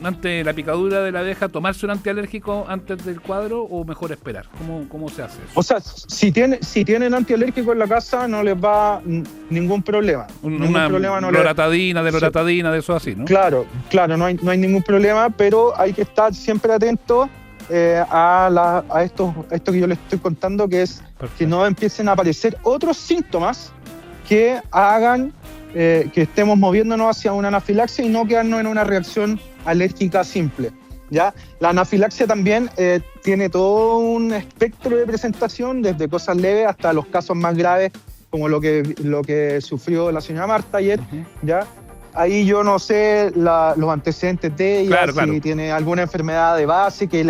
ante la picadura de la abeja tomarse un antialérgico antes del cuadro o mejor esperar? ¿Cómo se hace eso? O sea, si tienen antialérgico en la casa no les va ningún problema. Una loratadina, de eso así, ¿no? Claro, no hay ningún problema, pero hay que estar siempre atento a esto que yo les estoy contando, que es Perfecto. que no empiecen a aparecer otros síntomas que hagan que estemos moviéndonos hacia una anafilaxia y no quedarnos en una reacción alérgica simple, ¿ya? La anafilaxia también tiene todo un espectro de presentación, desde cosas leves hasta los casos más graves, como lo que sufrió la señora Marta ayer, ¿ya? Ahí yo no sé los antecedentes de ella, si tiene alguna enfermedad de base que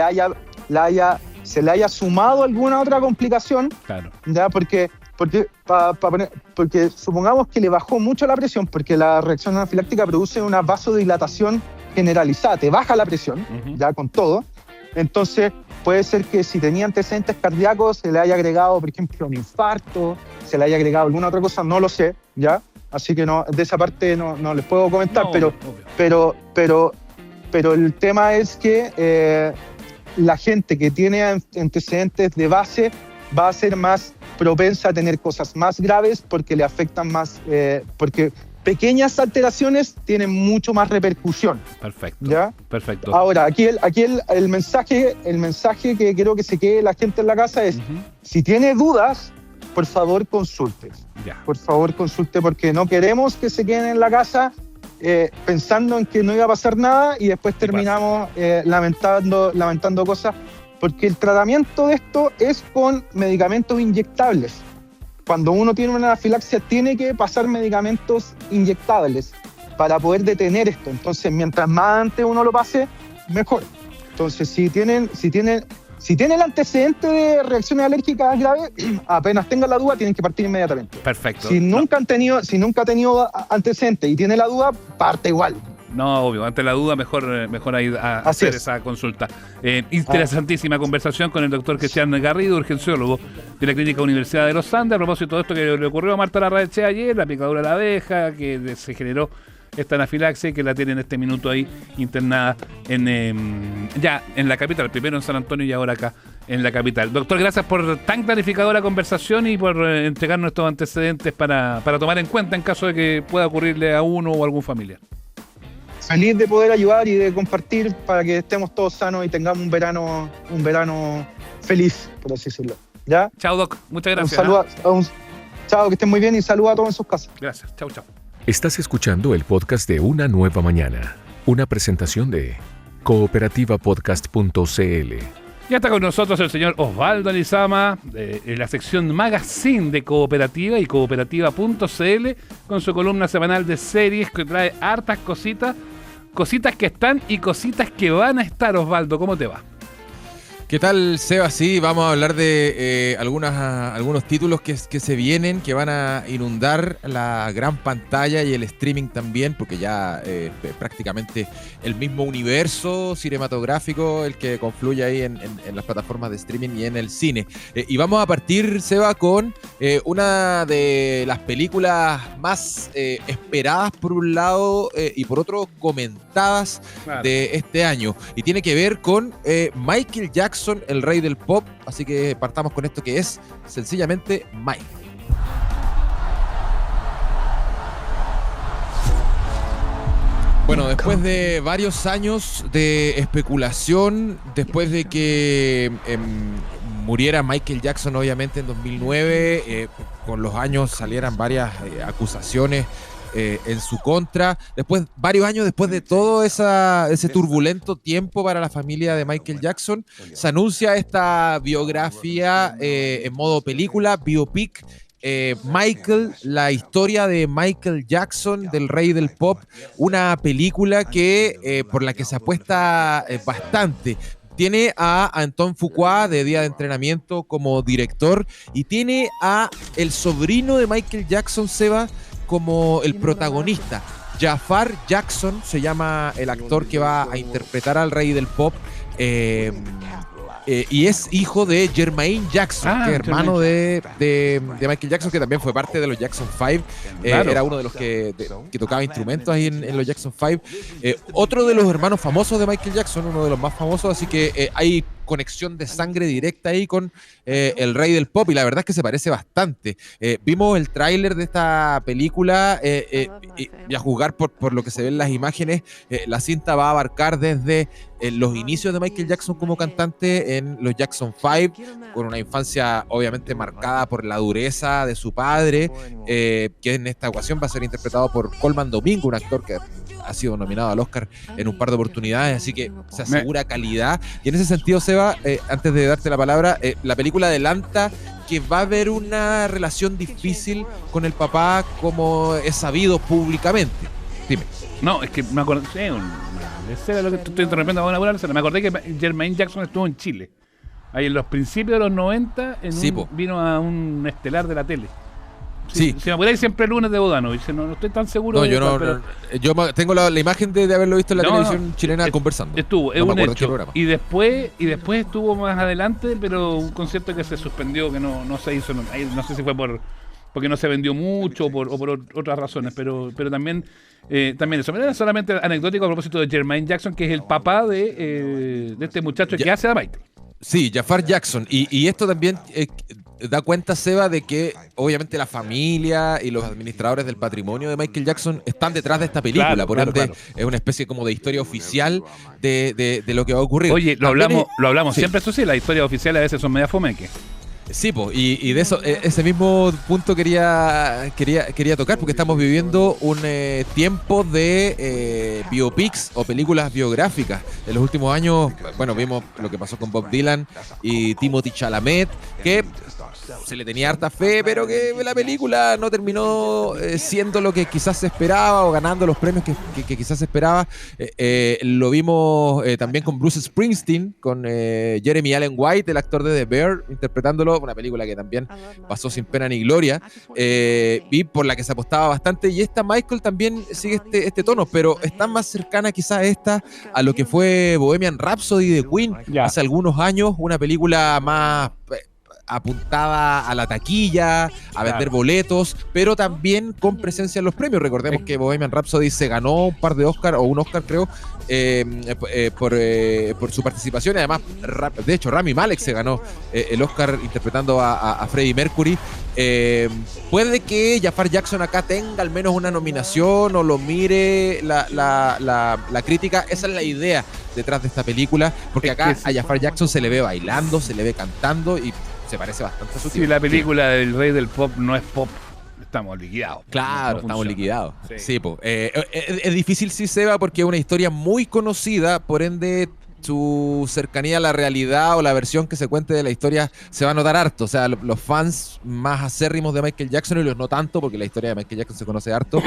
se le haya sumado alguna otra complicación, ¿ya? Porque supongamos que le bajó mucho la presión, porque la reacción anafiláctica produce una vasodilatación generalizada, te baja la presión, ya con todo. Entonces puede ser que si tenía antecedentes cardíacos se le haya agregado, por ejemplo, un infarto, se le haya agregado alguna otra cosa, no lo sé, ¿ya? Así que no, de esa parte no les puedo comentar, pero el tema es que la gente que tiene antecedentes de base va a ser más propensa a tener cosas más graves porque le afectan más, porque pequeñas alteraciones tienen mucho más repercusión. Perfecto. ¿Ya? Perfecto. Ahora, aquí el mensaje que quiero que se quede la gente en la casa es, si tiene dudas, por favor consulte. Ya. Por favor consulte, porque no queremos que se queden en la casa pensando en que no iba a pasar nada y después terminamos lamentando cosas, porque el tratamiento de esto es con medicamentos inyectables. Cuando uno tiene una anafilaxia tiene que pasar medicamentos inyectables para poder detener esto. Entonces, mientras más antes uno lo pase, mejor. Entonces, si tienen el antecedente de reacciones alérgicas graves, apenas tengan la duda, tienen que partir inmediatamente. Perfecto. Si nunca ha tenido antecedentes y tiene la duda, parte igual. No, obvio, ante la duda mejor ir a hacer esa consulta. Interesantísima conversación con el doctor Cristian Garrido, urgenciólogo de la Clínica Universidad de los Andes, a propósito de esto que le ocurrió a Marta Larraechea ayer, la picadura de la abeja, que se generó esta anafilaxia y que la tiene en este minuto ahí internada ya en la capital, primero en San Antonio y ahora acá en la capital. Doctor, gracias por tan clarificadora conversación y por entregarnos estos antecedentes para tomar en cuenta en caso de que pueda ocurrirle a uno o a algún familiar. Feliz de poder ayudar y de compartir para que estemos todos sanos y tengamos un verano feliz, por así decirlo. ¿Ya? Chao, Doc. Muchas gracias. Chao, que estén muy bien y saludos a todos en sus casas. Gracias. Chao. Estás escuchando el podcast de Una Nueva Mañana, una presentación de cooperativapodcast.cl. Ya está con nosotros el señor Osvaldo Alizama, en la sección Magazine de Cooperativa y cooperativa.cl, con su columna semanal de series que trae hartas cositas que están y cositas que van a estar. Osvaldo, ¿cómo te va? ¿Qué tal, Seba? Sí, vamos a hablar de algunos títulos que se vienen, que van a inundar la gran pantalla y el streaming también, porque ya prácticamente el mismo universo cinematográfico el que confluye ahí en las plataformas de streaming y en el cine. Y vamos a partir, Seba, con una de las películas más esperadas por un lado y por otro comentadas de este año. Y tiene que ver con Michael Jackson, el rey del pop, así que partamos con esto que es sencillamente Mike. Bueno, después de varios años de especulación, después de que muriera Michael Jackson obviamente en 2009, con los años salieran varias acusaciones en su contra. Después, varios años después de todo ese turbulento tiempo para la familia de Michael Jackson, se anuncia esta biografía en modo película, biopic, Michael, la historia de Michael Jackson, del rey del pop, una película que por la que se apuesta bastante. Tiene a Antoine Fuqua de Día de Entrenamiento como director y tiene a el sobrino de Michael Jackson, Seba, como el protagonista. Jafar Jackson se llama el actor que va a interpretar al rey del pop. Y es hijo de Jermaine Jackson, que es hermano de Michael Jackson, que también fue parte de los Jackson 5. Claro. Era uno de los que tocaba instrumentos ahí en los Jackson 5. Otro de los hermanos famosos de Michael Jackson, uno de los más famosos, así que hay conexión de sangre directa ahí con el rey del pop, y la verdad es que se parece bastante. Vimos el tráiler de esta película y a juzgar por lo que se ven las imágenes, la cinta va a abarcar desde los inicios de Michael Jackson como cantante en los Jackson 5, con una infancia obviamente marcada por la dureza de su padre, que en esta ocasión va a ser interpretado por Colman Domingo, un actor que ha sido nominado al Oscar en un par de oportunidades, así que se asegura calidad. Y en ese sentido, Seba, antes de darte la palabra, la película adelanta que va a haber una relación difícil con el papá, como es sabido públicamente. Dime. No, es que me acordé, ese era lo que estoy interrumpiendo a una. Me acordé que Jermaine Jackson estuvo en Chile. Ahí en los principios de los 90 vino a un estelar de la tele. Sí. Si me acuerdo, siempre el lunes de Bodano. Dice, no estoy tan seguro. No, de yo tengo la imagen de haberlo visto en la televisión chilena conversando. Estuvo, es un hecho. Y después estuvo más adelante, pero un concierto que se suspendió, que no se hizo. No sé si fue porque no se vendió mucho o por otras razones, pero también eso. Era solamente anecdótico a propósito de Jermaine Jackson, que es el papá de este muchacho que hace a Michael. Sí, Jafar Jackson. Y esto también da cuenta, Seba, de que obviamente la familia y los administradores del patrimonio de Michael Jackson están detrás de esta película. Claro, por ende, es una especie como de historia oficial de lo que va a ocurrir. Oye, lo hablamos siempre, eso sí, las historias oficiales a veces son media fomeque. Sí, y de eso, ese mismo punto quería tocar, porque estamos viviendo un tiempo de biopics o películas biográficas. En los últimos años, bueno, vimos lo que pasó con Bob Dylan y Timothée Chalamet, que se le tenía harta fe, pero que la película no terminó siendo lo que quizás se esperaba o ganando los premios que quizás se esperaba. Lo vimos también con Bruce Springsteen, con Jeremy Allen White, el actor de The Bear, interpretándolo, una película que también pasó sin pena ni gloria, y por la que se apostaba bastante. Y esta Michael también sigue este tono, pero está más cercana quizás a lo que fue Bohemian Rhapsody de Queen hace algunos años, una película más apuntada a la taquilla, a vender boletos, pero también con presencia en los premios. Recordemos que Bohemian Rhapsody se ganó un par de Oscar, o un Oscar creo, por su participación, y además, de hecho, Rami Malek se ganó el Oscar interpretando a Freddie Mercury. Puede que Jafar Jackson acá tenga al menos una nominación o lo mire la crítica. Esa es la idea detrás de esta película, porque acá a Jafar Jackson se le ve bailando, se le ve cantando y se parece bastante a su tío. Si la película del rey del pop no es pop, estamos liquidados. Claro, estamos liquidados. Sí, es difícil, sí, Seba, porque es una historia muy conocida, por ende su cercanía a la realidad o la versión que se cuente de la historia se va a notar harto. O sea, los fans más acérrimos de Michael Jackson, y los no tanto, porque la historia de Michael Jackson se conoce harto,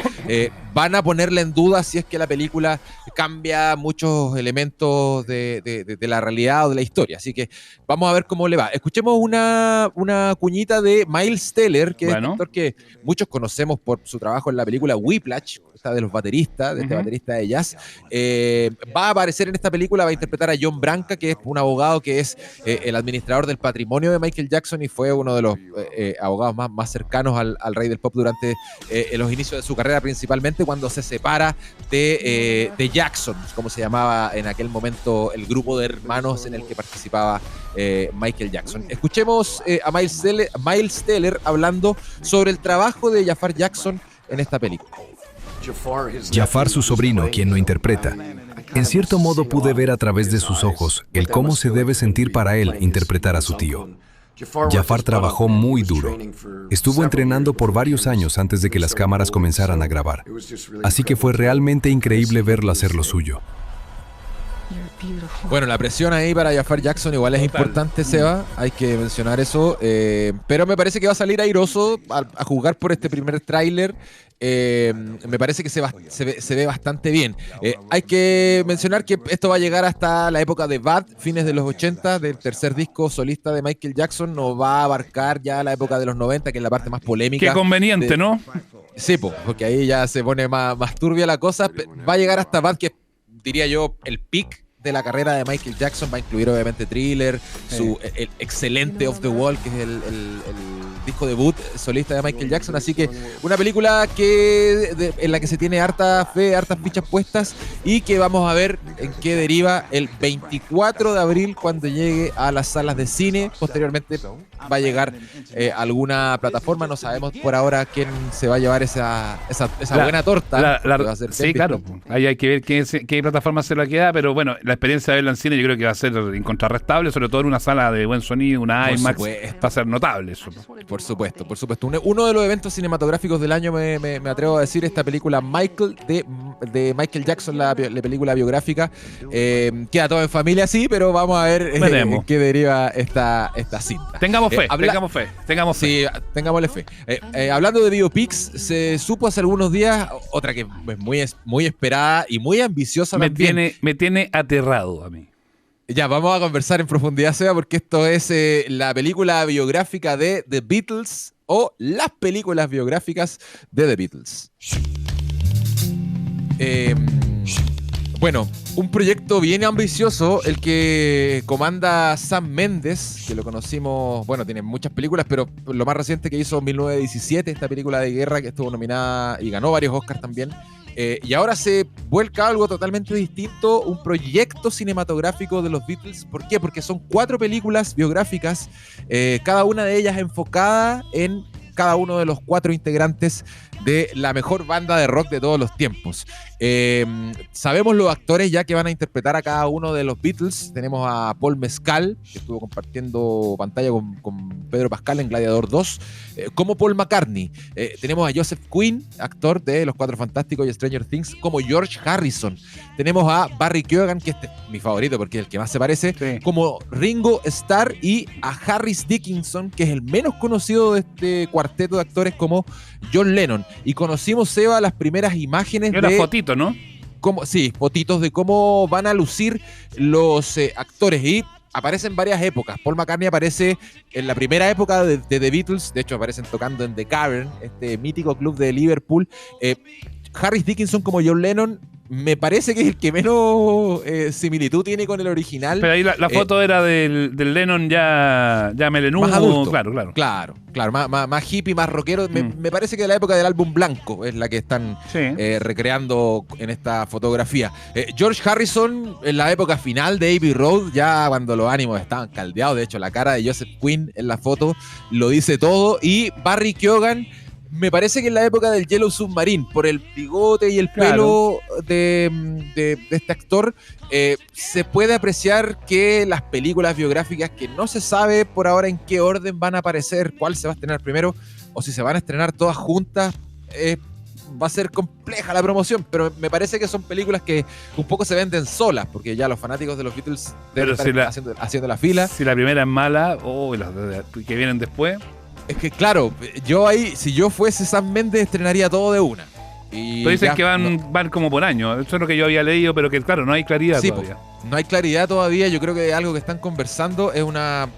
van a ponerle en duda si es que la película cambia muchos elementos de la realidad o de la historia. Así que vamos a ver cómo le va. Escuchemos una cuñita de Miles Teller, que es un actor que muchos conocemos por su trabajo en la película Whiplash, de los bateristas, de este baterista de jazz. Va a aparecer en esta película, va a interpretar a John Branca, que es un abogado que es el administrador del patrimonio de Michael Jackson y fue uno de los abogados más cercanos al rey del pop durante los inicios de su carrera, principalmente cuando se separa de Jackson, como se llamaba en aquel momento el grupo de hermanos en el que participaba Michael Jackson. Escuchemos a Miles Teller hablando sobre el trabajo de Jafar Jackson en esta película. Jafar, su sobrino, quien lo interpreta. En cierto modo pude ver a través de sus ojos el cómo se debe sentir para él interpretar a su tío. Jafar trabajó muy duro. Estuvo entrenando por varios años antes de que las cámaras comenzaran a grabar. Así que fue realmente increíble verlo hacer lo suyo. Bueno, la presión ahí para Jafar Jackson igual es importante, Seba. Hay que mencionar eso. Pero me parece que va a salir airoso a jugar por este primer tráiler. Me parece que se ve bastante bien. Hay que mencionar que esto va a llegar hasta la época de Bad, fines de los 80, del tercer disco solista de Michael Jackson. No va a abarcar ya la época de los 90, que es la parte más polémica. Qué conveniente, ¿no? Sí, porque ahí ya se pone más turbia la cosa. Va a llegar hasta Bad, que diría yo el peak de la carrera de Michael Jackson. Va a incluir obviamente Thriller, el excelente Off the Wall, que es el disco debut solista de Michael Jackson. Así que una película en la que se tiene harta fe, hartas fichas puestas, y que vamos a ver en qué deriva el 24 de abril cuando llegue a las salas de cine. Posteriormente va a llegar alguna plataforma. No sabemos por ahora quién se va a llevar esa buena torta. Va a ser sí, claro. Ahí hay que ver qué plataforma se la queda, pero bueno, la experiencia de verla en cine yo creo que va a ser incontrarrestable, sobre todo en una sala de buen sonido, una IMAX. Va a ser notable eso. Por supuesto. Uno de los eventos cinematográficos del año, me atrevo a decir, esta película Michael de Michael Jackson, la película biográfica. Queda todo en familia, sí, pero vamos a ver qué deriva esta cinta. Tengamos fe. Sí, tengámosle fe. Hablando de biopics, se supo hace algunos días otra que es muy esperada y muy ambiciosa también. Me tiene aterrado a mí. Ya, vamos a conversar en profundidad, Seba, porque esto es la película biográfica de The Beatles, o las películas biográficas de The Beatles. Bueno, un proyecto bien ambicioso, el que comanda Sam Mendes, que lo conocimos, bueno, tiene muchas películas, pero lo más reciente que hizo 1917, esta película de guerra que estuvo nominada y ganó varios Oscars también. Y ahora se vuelca algo totalmente distinto, un proyecto cinematográfico de los Beatles. ¿Por qué? Porque son 4 películas biográficas, cada una de ellas enfocada en cada uno de los 4 integrantes de la mejor banda de rock de todos los tiempos. Sabemos los actores ya que van a interpretar a cada uno de los Beatles. Tenemos a Paul Mescal, que estuvo compartiendo pantalla con Pedro Pascal en Gladiador 2, como Paul McCartney. Tenemos a Joseph Quinn, actor de Los Cuatro Fantásticos y Stranger Things, como George Harrison. Tenemos a Barry Keoghan, que es mi favorito porque es el que más se parece, sí, como Ringo Starr, y a Harris Dickinson, que es el menos conocido de este cuarteto de actores, como John Lennon. Y conocimos, Seba, las primeras imágenes de... Una fotito, ¿no? Sí, fotitos de cómo van a lucir los actores. Y aparecen varias épocas. Paul McCartney aparece en la primera época de The Beatles. De hecho, aparecen tocando en The Cavern, este mítico club de Liverpool. Harris Dickinson como John Lennon, me parece que es el que menos similitud tiene con el original. Pero ahí la foto era del Lennon ya melenudo. Más adulto. Claro, más hippie, más rockero. Me parece que de la época del álbum blanco es la que están recreando en esta fotografía. George Harrison en la época final de Abbey Road, ya cuando los ánimos estaban caldeados. De hecho, la cara de Joseph Quinn en la foto lo dice todo. Y Barry Keoghan, me parece que en la época del Yellow Submarine, por el bigote y el pelo de este actor, se puede apreciar que las películas biográficas, que no se sabe por ahora en qué orden van a aparecer, cuál se va a estrenar primero, o si se van a estrenar todas juntas, va a ser compleja la promoción, pero me parece que son películas que un poco se venden solas, porque ya los fanáticos de los Beatles deben estar haciendo la fila. Si la primera es mala, las que vienen después... Es que claro, yo ahí, si yo fuese Sam Mendes, estrenaría todo de una. Pero dicen que van como por año. Eso es lo que yo había leído, pero que claro, no hay claridad todavía. No hay claridad todavía. Yo creo que algo que están conversando es una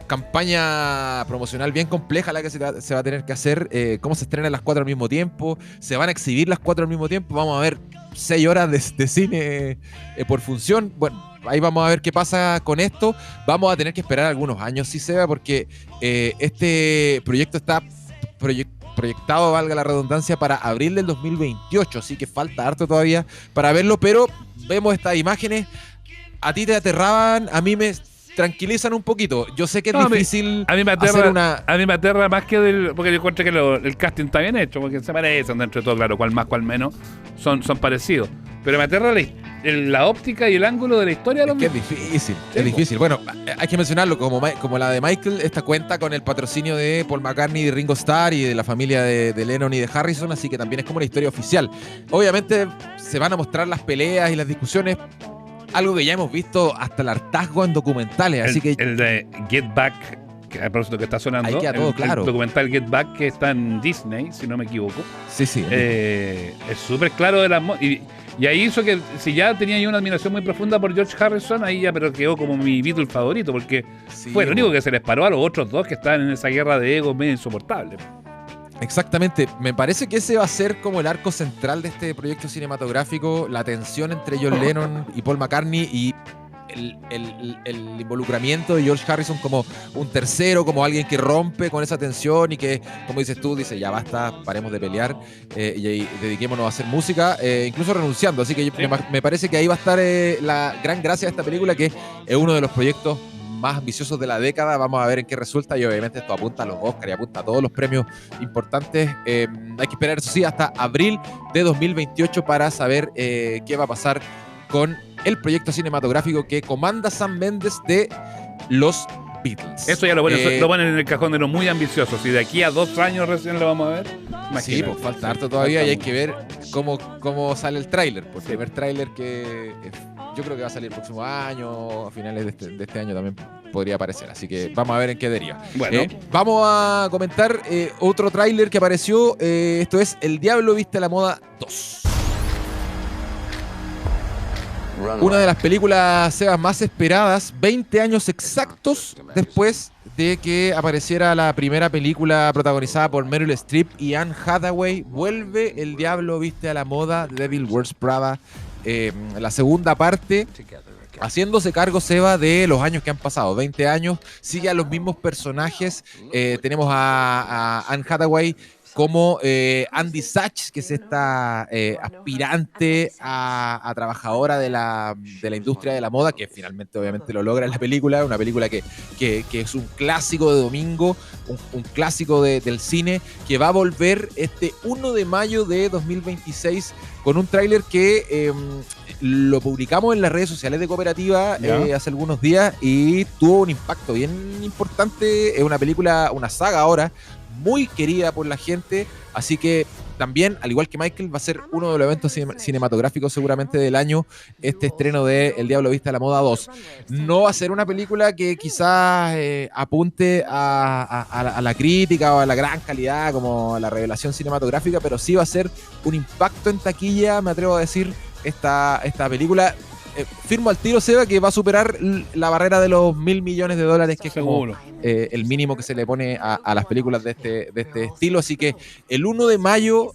campaña promocional bien compleja la que se va a tener que hacer. Cómo se estrenan las 4 al mismo tiempo. Se van a exhibir las 4 al mismo tiempo. Vamos a ver 6 horas de cine por función. Bueno, ahí vamos a ver qué pasa con esto. Vamos a tener que esperar algunos años, sí, Seba, porque este proyecto está proyectado, valga la redundancia, para abril del 2028, así que falta harto todavía para verlo, pero vemos estas imágenes. ¿A ti te aterraban? A mí me tranquilizan un poquito. Yo sé que es difícil a mí me aterra más que porque yo encuentro que el casting está bien hecho, porque se parecen dentro de todo, claro, cual más, cual menos, son parecidos. Pero me aterra la óptica y el ángulo de la historia de los Es que es Beatles. difícil, Sí, es difícil. Bueno, hay que mencionarlo, como la de Michael, esta cuenta con el patrocinio de Paul McCartney, de Ringo Starr y de la familia de Lennon y de Harrison, así que también es como una historia oficial. Obviamente se van a mostrar las peleas y las discusiones, algo que ya hemos visto hasta el hartazgo en documentales, así que... El de Get Back, que a propósito que está sonando, Ahí queda todo claro. el documental Get Back que está en Disney, si no me equivoco, Sí. es súper claro de las... Y ahí hizo que, si ya tenía yo una admiración muy profunda por George Harrison, ahí ya pero quedó como mi Beatle favorito, porque Sí, fue el único que se les paró a los otros dos que estaban en esa guerra de ego medio insoportable. Exactamente, me parece que ese va a ser como el arco central de este proyecto cinematográfico, la tensión entre John Lennon y Paul McCartney y el involucramiento de George Harrison como un tercero, como alguien que rompe con esa tensión y que, como dices tú, dice ya basta, paremos de pelear y dediquémonos a hacer música, incluso renunciando, así que me parece que ahí va a estar la gran gracia de esta película, que es uno de los proyectos más ambiciosos de la década. Vamos a ver en qué resulta y obviamente esto apunta a los Oscars y apunta a todos los premios importantes. Hay que esperar, eso sí, hasta abril de 2028 para saber qué va a pasar con el proyecto cinematográfico que comanda Sam Mendes de los Beatles. Eso ya lo ponen en el cajón de los muy ambiciosos, y de aquí a 2 años recién lo vamos a ver. Sí, pues falta harto todavía y hay que ver cómo sale el tráiler. El primer tráiler que yo creo que va a salir el próximo año, a finales de este año también podría aparecer. Así que vamos a ver en qué deriva. Bueno. Vamos a comentar otro tráiler que apareció. Esto es El Diablo Viste a la Moda 2. Una de las películas, Sebas, más esperadas, 20 años exactos después de que apareciera la primera película protagonizada por Meryl Streep y Anne Hathaway. Vuelve El Diablo Viste a la Moda, Devil Wears Prada, la segunda parte, haciéndose cargo, Seba, de los años que han pasado, 20 años, sigue a los mismos personajes. Tenemos a Anne Hathaway como Andy Sachs, que es esta aspirante a trabajadora de la industria de la moda, que finalmente obviamente lo logra en la película, una película que es un clásico de domingo, un clásico del cine, que va a volver este 1 de mayo de 2026 con un tráiler que lo publicamos en las redes sociales de Cooperativa hace algunos días y tuvo un impacto bien importante. Es una película, una saga ahora, muy querida por la gente, así que también, al igual que Michael, va a ser uno de los eventos cinematográficos seguramente del año, este estreno de El Diablo Viste a la Moda 2. No va a ser una película que quizás apunte a la crítica o a la gran calidad como a la revelación cinematográfica, pero sí va a ser un impacto en taquilla, me atrevo a decir, esta película. Firmo al tiro, Seba, que va a superar la barrera de los $1.000 millones, que es como el mínimo que se le pone a las películas de este estilo. Así que el 1 de mayo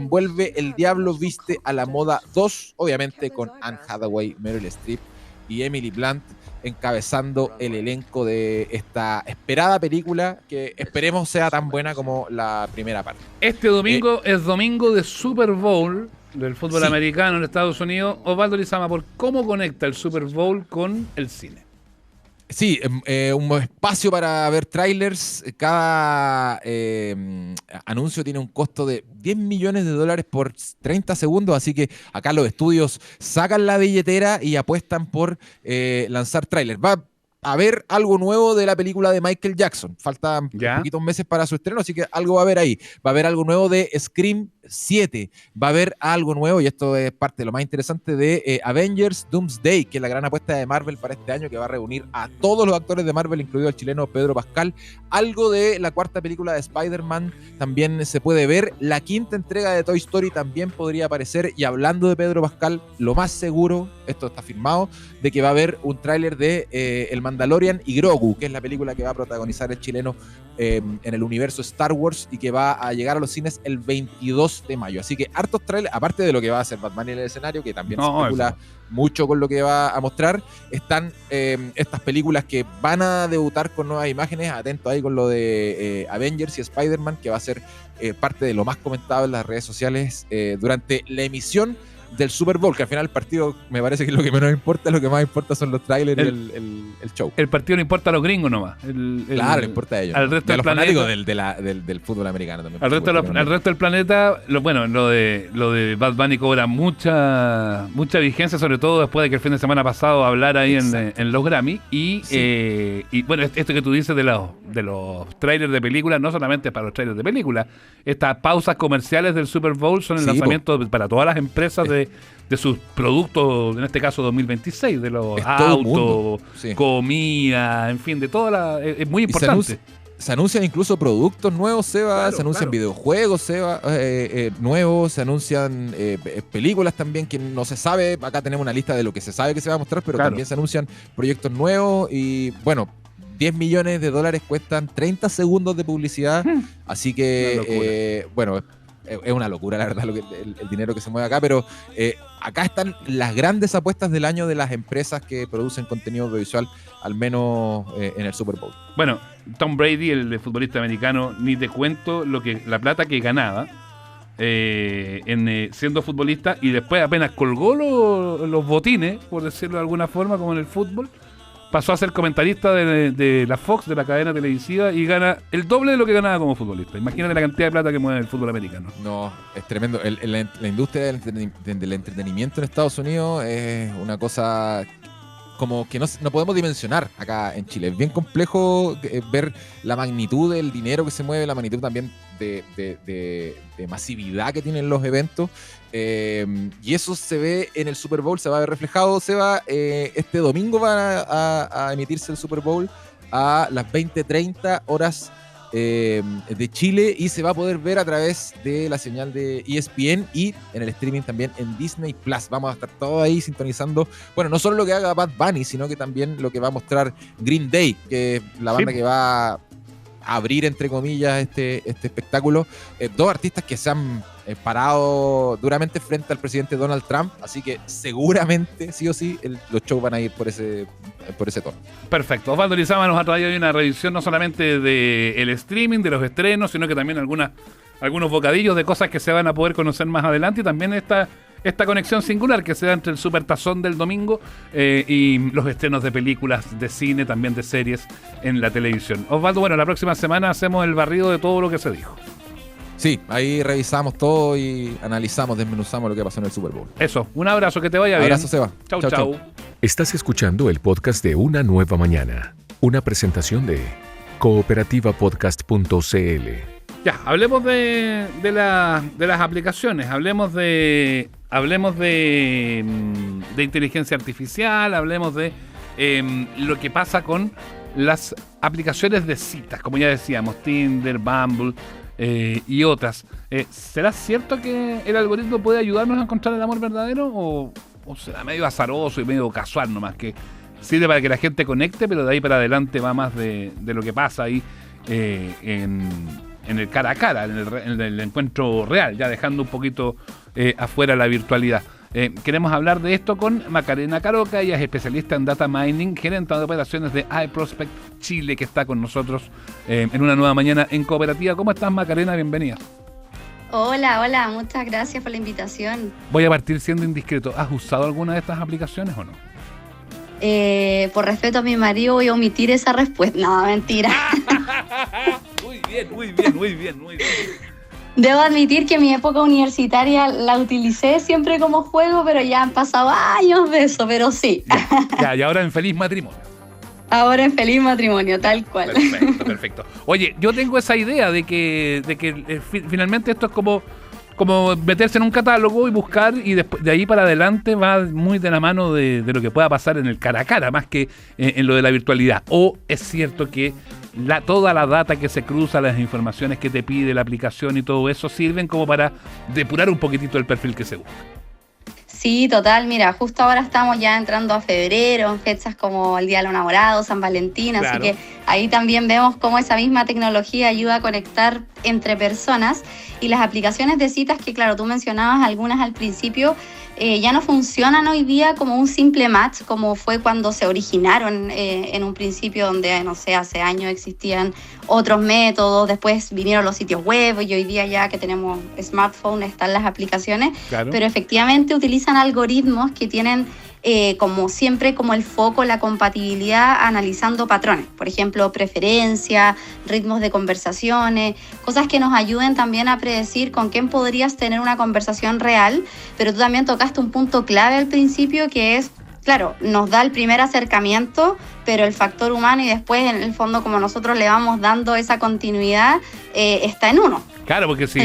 vuelve El Diablo Viste a la Moda 2, obviamente con Anne Hathaway, Meryl Streep y Emily Blunt encabezando el elenco de esta esperada película, que esperemos sea tan buena como la primera parte. Este domingo es domingo de Super Bowl del fútbol americano en Estados Unidos. Osvaldo Lizama, ¿por cómo conecta el Super Bowl con el cine? Sí, un espacio para ver trailers. Cada anuncio tiene un costo de $10 millones por 30 segundos, así que acá los estudios sacan la billetera y apuestan por lanzar trailers. Va a haber algo nuevo de la película de Michael Jackson. Faltan poquitos meses para su estreno, así que algo va a haber ahí. Va a haber algo nuevo de Scream 7. Va a haber algo nuevo, y esto es parte de lo más interesante, de Avengers Doomsday, que es la gran apuesta de Marvel para este año, que va a reunir a todos los actores de Marvel, incluido el chileno Pedro Pascal. Algo de la cuarta película de Spider-Man también se puede ver. La quinta entrega de Toy Story también podría aparecer. Y hablando de Pedro Pascal, lo más seguro, esto está firmado, de que va a haber un tráiler de El Mandalorian y Grogu, que es la película que va a protagonizar el chileno en el universo Star Wars y que va a llegar a los cines el 22 de mayo. Así que hartos trailers, aparte de lo que va a hacer Batman en el escenario, que también se especula mucho con lo que va a mostrar, están estas películas que van a debutar con nuevas imágenes. Atento ahí con lo de Avengers y Spider-Man, que va a ser parte de lo más comentado en las redes sociales durante la emisión del Super Bowl, que al final el partido me parece que es lo que menos importa, lo que más importa son los trailers y el show. El partido no importa a los gringos nomás. Claro, le importa a ellos. Al resto y a del los planeta, fanáticos del fútbol americano también. Al resto del planeta, lo de Bad Bunny cobra mucha vigencia, sobre todo después de que el fin de semana pasado hablara ahí en los Grammy. Y bueno, esto que tú dices de los trailers de películas, no solamente para los trailers de películas, estas pausas comerciales del Super Bowl son el lanzamiento para todas las empresas de sus productos, en este caso 2026, de los autos, comida, en fin, de toda es muy importante. Se anuncian incluso productos nuevos, Seba, claro, se anuncian videojuegos, Seba, nuevos, se anuncian películas también que no se sabe. Acá tenemos una lista de lo que se sabe que se va a mostrar, pero también se anuncian proyectos nuevos y bueno, $10 millones cuestan 30 segundos de publicidad, así que bueno, es una locura la verdad el dinero que se mueve acá, pero acá están las grandes apuestas del año de las empresas que producen contenido audiovisual, al menos en el Super Bowl. Bueno, Tom Brady, el futbolista americano, ni te cuento la plata que ganaba siendo futbolista, y después apenas colgó los botines, por decirlo de alguna forma, como en el fútbol, pasó a ser comentarista de la Fox, de la cadena televisiva, y gana el doble de lo que ganaba como futbolista. Imagínate la cantidad de plata que mueve el fútbol americano. No, es tremendo. La industria del entretenimiento en Estados Unidos es una cosa como que no podemos dimensionar acá en Chile. Es bien complejo ver la magnitud del dinero que se mueve, la magnitud también de masividad que tienen los eventos. Y eso se ve en el Super Bowl, se va a ver reflejado. Este domingo va a emitirse el Super Bowl a las 20:30 horas de Chile, y se va a poder ver a través de la señal de ESPN y en el streaming también en Disney Plus. Vamos a estar todos ahí sintonizando, bueno, no solo lo que haga Bad Bunny, sino que también lo que va a mostrar Green Day, que es la banda que va a abrir, entre comillas, este espectáculo. Dos artistas que se han parado duramente frente al presidente Donald Trump, así que seguramente, sí o sí, los shows van a ir por ese tono. Perfecto. Osvaldo Lizama nos ha traído hoy una revisión no solamente del streaming, de los estrenos, sino que también algunos bocadillos de cosas que se van a poder conocer más adelante, y también esta conexión singular que se da entre el Supertazón del domingo y los estrenos de películas, de cine, también de series en la televisión. Osvaldo, bueno, la próxima semana hacemos el barrido de todo lo que se dijo. Sí, ahí revisamos todo y analizamos, desmenuzamos lo que pasó en el Super Bowl. Eso, un abrazo, que te vaya bien. Abrazo, Seba. Chau. Estás escuchando el podcast de Una Nueva Mañana, una presentación de cooperativapodcast.cl. Ya, hablemos de las aplicaciones, hablemos de inteligencia artificial, hablemos de lo que pasa con las aplicaciones de citas, como ya decíamos, Tinder, Bumble y otras. ¿Será cierto que el algoritmo puede ayudarnos a encontrar el amor verdadero, o será medio azaroso y medio casual nomás, que sirve para que la gente conecte, pero de ahí para adelante va más de lo que pasa ahí en el cara a cara, en el encuentro real, ya dejando un poquito afuera la virtualidad? Queremos hablar de esto con Macarena Caroca. Ella es especialista en data mining, gerente de operaciones de iProspect Chile, que está con nosotros en Una Nueva Mañana en Cooperativa. ¿Cómo estás, Macarena? Bienvenida. Hola, muchas gracias por la invitación. Voy a partir siendo indiscreto. ¿Has usado alguna de estas aplicaciones o no? Por respeto a mi marido voy a omitir esa respuesta. No, mentira. Muy bien. Debo admitir que en mi época universitaria la utilicé siempre como juego, pero ya han pasado años de eso, pero sí. Ya, y ahora en feliz matrimonio. Ahora en feliz matrimonio, tal cual. Perfecto. Oye, yo tengo esa idea de que finalmente esto es como meterse en un catálogo y buscar, y después de ahí para adelante va muy de la mano de lo que pueda pasar en el cara a cara, más que en lo de la virtualidad. ¿O es cierto que toda la data que se cruza, las informaciones que te pide la aplicación y todo eso sirven como para depurar un poquitito el perfil que se busca? Sí, total. Mira, justo ahora estamos ya entrando a febrero, en fechas como el Día de los Enamorados, San Valentín, claro. Así que ahí también vemos cómo esa misma tecnología ayuda a conectar entre personas, y las aplicaciones de citas que, claro, tú mencionabas algunas al principio, ya no funcionan hoy día como un simple match, como fue cuando se originaron en un principio, donde, no sé, hace años existían otros métodos, después vinieron los sitios web y hoy día ya que tenemos smartphone están las aplicaciones, claro. Pero efectivamente utilizan algoritmos que tienen como siempre como el foco, la compatibilidad, analizando patrones, por ejemplo, preferencias, ritmos de conversaciones, cosas que nos ayuden también a predecir con quién podrías tener una conversación real, pero tú también tocaste un punto clave al principio, que es, claro, nos da el primer acercamiento, pero el factor humano y después en el fondo como nosotros le vamos dando esa continuidad, está en uno. Claro, porque si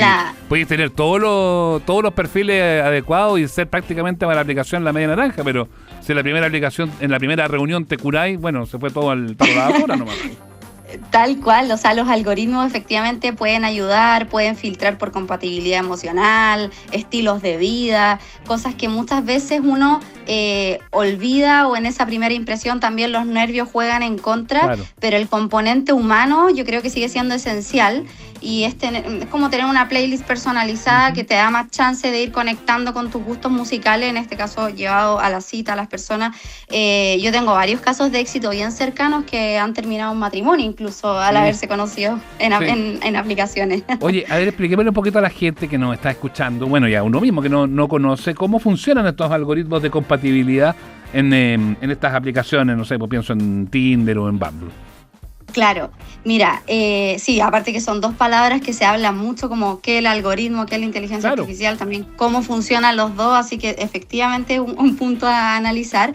puedes tener todos los perfiles adecuados y ser prácticamente para la aplicación la media naranja, pero si en la primera reunión te curáis, bueno, se fue todo al palo de la basura nomás. Tal cual, o sea, los algoritmos efectivamente pueden ayudar, pueden filtrar por compatibilidad emocional, estilos de vida, cosas que muchas veces uno olvida, o en esa primera impresión también los nervios juegan en contra, claro. Pero el componente humano yo creo que sigue siendo esencial, y es como tener una playlist personalizada que te da más chance de ir conectando con tus gustos musicales, en este caso llevado a la cita, a las personas. Yo tengo varios casos de éxito bien cercanos que han terminado un matrimonio, incluso al haberse conocido en aplicaciones. Oye, a ver, expliquémosle un poquito a la gente que nos está escuchando, bueno, ya uno mismo que no conoce, cómo funcionan estos algoritmos de compatibilidad en estas aplicaciones, no sé, pues pienso en Tinder o en Bumble. Claro, mira, sí, aparte que son dos palabras que se hablan mucho, como que el algoritmo, que la inteligencia artificial, también cómo funcionan los dos, así que efectivamente es un punto a analizar.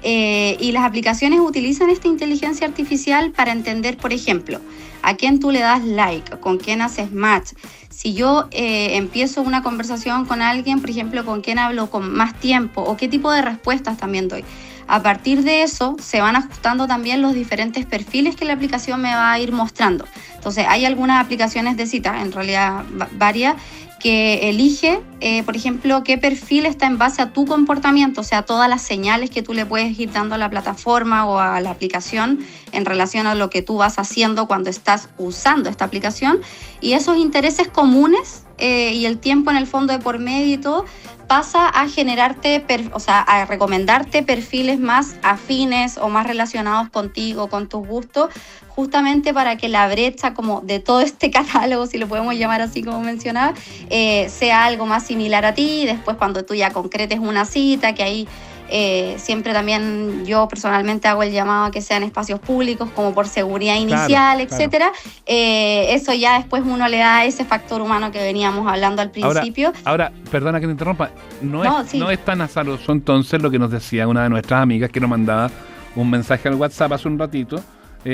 Y las aplicaciones utilizan esta inteligencia artificial para entender, por ejemplo, a quién tú le das like, con quién haces match. Si yo empiezo una conversación con alguien, por ejemplo, con quién hablo con más tiempo, o qué tipo de respuestas también doy. A partir de eso se van ajustando también los diferentes perfiles que la aplicación me va a ir mostrando. Entonces hay algunas aplicaciones de cita, en realidad varias, que elige, por ejemplo, qué perfil está en base a tu comportamiento, o sea, todas las señales que tú le puedes ir dando a la plataforma o a la aplicación en relación a lo que tú vas haciendo cuando estás usando esta aplicación, y esos intereses comunes y el tiempo en el fondo de por medio y todo, pasa a generarte, a recomendarte perfiles más afines o más relacionados contigo, con tus gustos, justamente para que la brecha como de todo este catálogo, si lo podemos llamar así como mencionaba, sea algo más similar a ti. Después cuando tú ya concretes una cita, que ahí siempre también yo personalmente hago el llamado a que sean espacios públicos, como por seguridad inicial, etcétera. Eso ya después uno le da ese factor humano que veníamos hablando al principio. Ahora, perdona que te interrumpa, no es tan azaroso entonces lo que nos decía una de nuestras amigas que nos mandaba un mensaje al WhatsApp hace un ratito.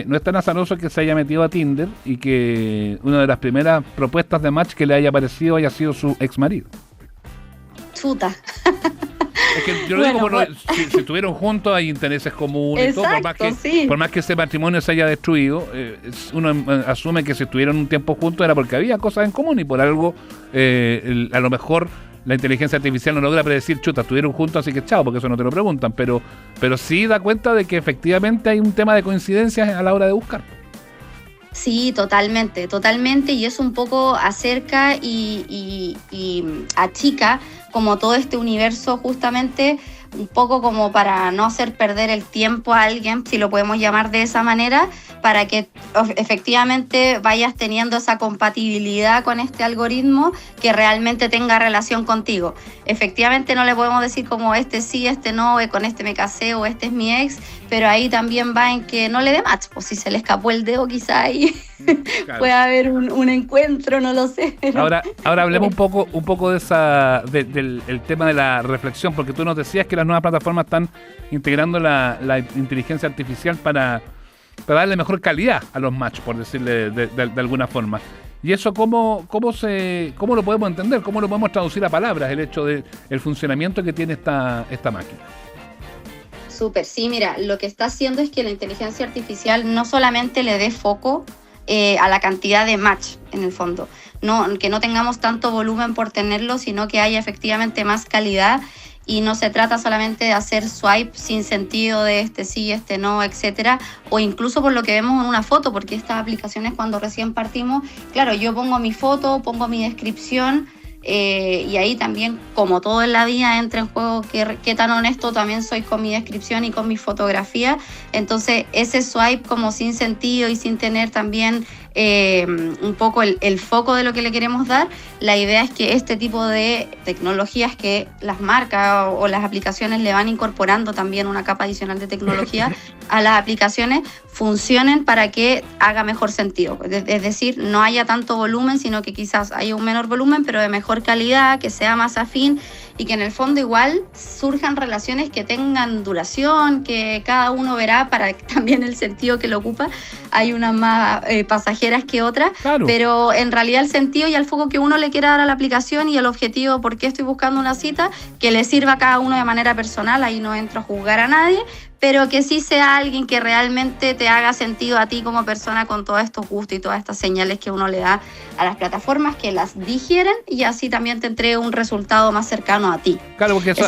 No es tan azaroso que se haya metido a Tinder y que una de las primeras propuestas de match que le haya aparecido haya sido su ex marido. Chuta. Es que yo lo digo, si estuvieron juntos hay intereses comunes. Exacto, y todo, por más que ese matrimonio se haya destruido, uno asume que si estuvieron un tiempo juntos era porque había cosas en común, y por algo a lo mejor la inteligencia artificial no logra predecir, chuta, estuvieron juntos, así que chao, porque eso no te lo preguntan, pero sí da cuenta de que efectivamente hay un tema de coincidencias a la hora de buscar. Sí, totalmente, y eso un poco acerca y achica como todo este universo, justamente un poco como para no hacer perder el tiempo a alguien, si lo podemos llamar de esa manera, para que efectivamente vayas teniendo esa compatibilidad con este algoritmo que realmente tenga relación contigo. Efectivamente no le podemos decir como este sí, este no, con este me casé o este es mi ex, pero ahí también va en que no le dé match, pues si se le escapó el dedo quizá ahí puede haber un encuentro, no lo sé. Ahora hablemos un poco de del tema de la reflexión, porque tú nos decías que las nuevas plataformas están integrando la inteligencia artificial para darle mejor calidad a los match, por decirle de alguna forma. ¿Y eso cómo lo podemos entender? ¿Cómo lo podemos traducir a palabras, el hecho del funcionamiento que tiene esta máquina? Súper, sí, mira, lo que está haciendo es que la inteligencia artificial no solamente le dé foco a la cantidad de match, en el fondo, que no tengamos tanto volumen por tenerlo, sino que haya efectivamente más calidad. Y no se trata solamente de hacer swipe sin sentido de este sí, este no, etcétera, o incluso por lo que vemos en una foto, porque estas aplicaciones cuando recién partimos, claro, yo pongo mi foto, pongo mi descripción, y ahí también, como todo en la vida, entra en juego qué tan honesto también soy con mi descripción y con mi fotografía. Entonces ese swipe como sin sentido y sin tener también un poco el foco de lo que le queremos dar, la idea es que este tipo de tecnologías que las marcas o las aplicaciones le van incorporando también una capa adicional de tecnología a las aplicaciones, funcionen para que haga mejor sentido. Es decir, no haya tanto volumen, sino que quizás haya un menor volumen, pero de mejor calidad, que sea más afín y que en el fondo igual surjan relaciones que tengan duración, que cada uno verá para también el sentido que lo ocupa. Hay unas más pasajeras que otras, claro, pero en realidad el sentido y el foco que uno le quiera dar a la aplicación y el objetivo por qué estoy buscando una cita, que le sirva a cada uno de manera personal, ahí no entro a juzgar a nadie, pero que sí sea alguien que realmente te haga sentido a ti como persona con todos estos gustos y todas estas señales que uno le da a las plataformas, que las digieren y así también te entregue un resultado más cercano a ti. Claro, porque eso,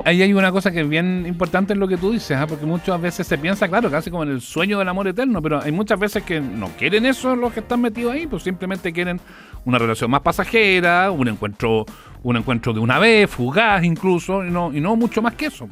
ahí hay una cosa que es bien importante en lo que tú dices, porque muchas veces se piensa, claro, casi como en el sueño del amor eterno, pero hay muchas veces que no quieren eso los que están metidos ahí, pues simplemente quieren una relación más pasajera, un encuentro de una vez, fugaz incluso, y no mucho más que eso.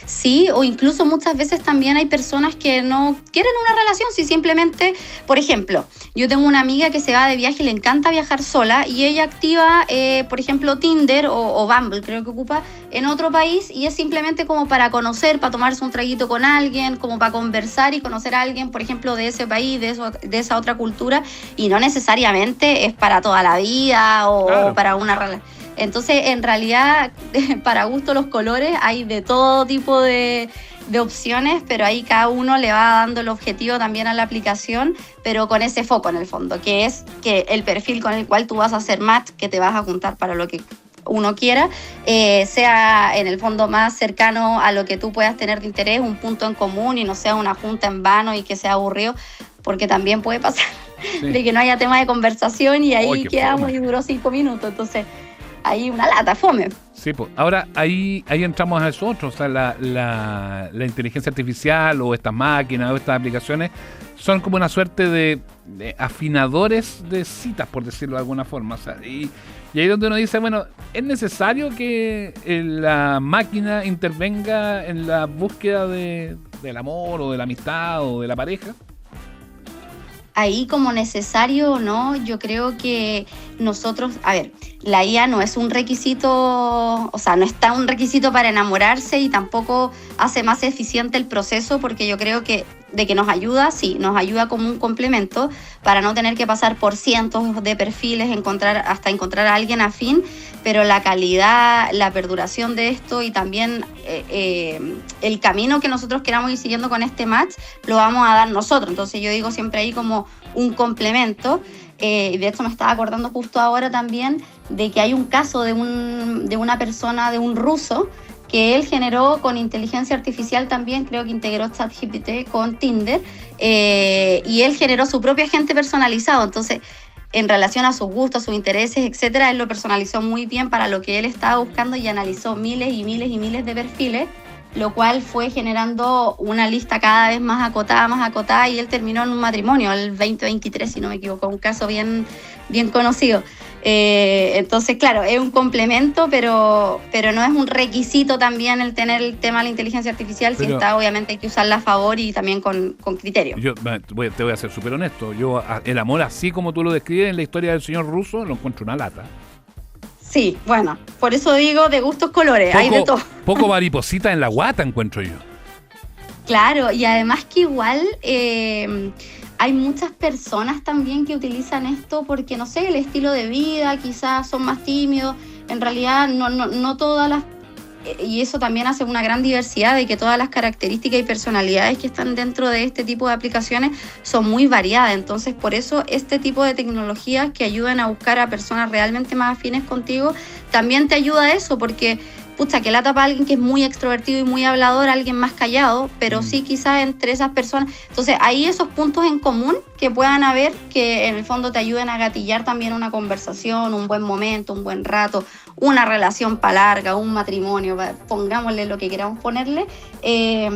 Sí, o incluso muchas veces también hay personas que no quieren una relación, si simplemente, por ejemplo, yo tengo una amiga que se va de viaje y le encanta viajar sola y ella activa, por ejemplo, Tinder o Bumble, creo que ocupa, en otro país y es simplemente como para conocer, para tomarse un traguito con alguien, como para conversar y conocer a alguien, por ejemplo, de ese país, de esa otra cultura, y no necesariamente es para toda la vida o, claro, para una relación. Entonces, en realidad, para gusto los colores, hay de todo tipo de opciones, pero ahí cada uno le va dando el objetivo también a la aplicación, pero con ese foco en el fondo, que es que el perfil con el cual tú vas a hacer match, que te vas a juntar para lo que uno quiera, sea en el fondo más cercano a lo que tú puedas tener de interés, un punto en común y no sea una junta en vano y que sea aburrido, porque también puede pasar, sí, de que no haya tema de conversación y ahí quedamos y duró 5 minutos, entonces hay una lata, fome. Sí, pues ahora ahí entramos a eso otro, o sea, la inteligencia artificial o estas máquinas o estas aplicaciones son como una suerte de afinadores de citas, por decirlo de alguna forma, o sea, y ahí donde uno dice, bueno, ¿es necesario que la máquina intervenga en la búsqueda del amor o de la amistad o de la pareja? Ahí como necesario o no, yo creo que nosotros, a ver, la IA no es un requisito, o sea, no está un requisito para enamorarse y tampoco hace más eficiente el proceso, porque yo creo que de que nos ayuda, sí, nos ayuda como un complemento para no tener que pasar por cientos de perfiles, hasta encontrar a alguien afín, pero la calidad, la perduración de esto y también el camino que nosotros queramos ir siguiendo con este match, lo vamos a dar nosotros. Entonces yo digo siempre ahí como un complemento. De hecho me estaba acordando justo ahora también de que hay un caso de una persona, de un ruso, que él generó con inteligencia artificial también, creo que integró ChatGPT con Tinder, y él generó su propio agente personalizado. Entonces, en relación a sus gustos, sus intereses, etcétera, él lo personalizó muy bien para lo que él estaba buscando y analizó miles y miles y miles de perfiles, lo cual fue generando una lista cada vez más acotada, y él terminó en un matrimonio el 2023, si no me equivoco, un caso bien conocido. Entonces, claro, es un complemento, pero no es un requisito también el tener el tema de la inteligencia artificial, si está, obviamente hay que usarla a favor y también con criterio. Yo te voy a ser súper honesto, yo el amor así como tú lo describes en la historia del señor ruso, lo encuentro una lata. Sí, bueno, por eso digo de gustos colores, hay de todo. Poco mariposita en la guata encuentro yo. Claro, y además que igual hay muchas personas también que utilizan esto porque, no sé, el estilo de vida, quizás son más tímidos, en realidad no todas las... Y eso también hace una gran diversidad de que todas las características y personalidades que están dentro de este tipo de aplicaciones son muy variadas. Entonces, por eso este tipo de tecnologías que ayudan a buscar a personas realmente más afines contigo, también te ayuda a eso, porque pucha, que lata para alguien que es muy extrovertido y muy hablador, alguien más callado, pero sí quizás entre esas personas. Entonces, hay esos puntos en común que puedan haber que en el fondo te ayuden a gatillar también una conversación, un buen momento, un buen rato, una relación para larga, un matrimonio, pongámosle lo que queramos ponerle,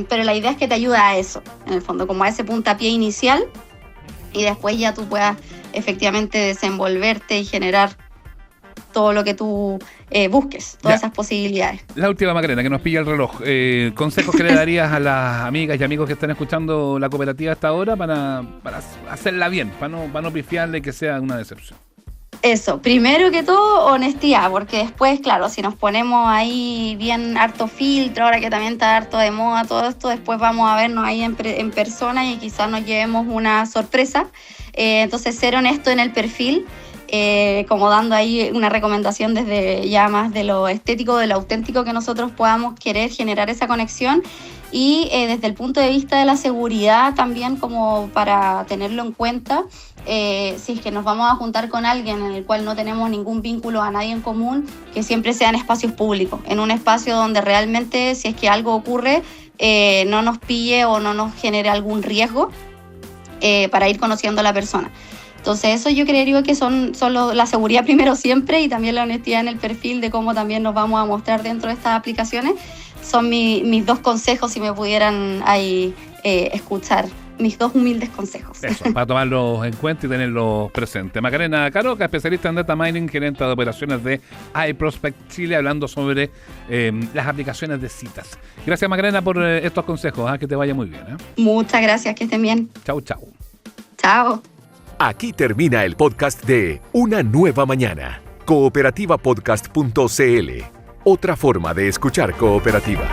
pero la idea es que te ayuda a eso, en el fondo, como a ese puntapié inicial, y después ya tú puedas efectivamente desenvolverte y generar todo lo que tú busques, todas esas posibilidades. La última, Macarena, que nos pilla el reloj. ¿Consejos que le darías a las amigas y amigos que están escuchando la cooperativa hasta ahora para hacerla bien, para no pifiarle y que sea una decepción? Eso, primero que todo, honestidad, porque después, claro, si nos ponemos ahí bien harto filtro, ahora que también está harto de moda todo esto, después vamos a vernos ahí en persona y quizás nos llevemos una sorpresa. Entonces, ser honesto en el perfil, como dando ahí una recomendación desde ya más de lo estético, de lo auténtico que nosotros podamos querer generar esa conexión. Y desde el punto de vista de la seguridad también, como para tenerlo en cuenta, si es que nos vamos a juntar con alguien en el cual no tenemos ningún vínculo a nadie en común, que siempre sea en espacios públicos, en un espacio donde realmente, si es que algo ocurre, no nos pille o no nos genere algún riesgo para ir conociendo a la persona. Entonces eso yo creería que son la seguridad primero siempre, y también la honestidad en el perfil de cómo también nos vamos a mostrar dentro de estas aplicaciones. Son mis 2 consejos, si me pudieran ahí escuchar, mis 2 humildes consejos. Eso, para tomarlos en cuenta y tenerlos presentes. Macarena Caroca, especialista en Data Mining, gerente de operaciones de iProspect Chile, hablando sobre las aplicaciones de citas. Gracias, Macarena, por estos consejos. Que te vaya muy bien. Muchas gracias, que estén bien. Chau, chau. Chao. Aquí termina el podcast de Una Nueva Mañana. Cooperativapodcast.cl. Otra forma de escuchar Cooperativa.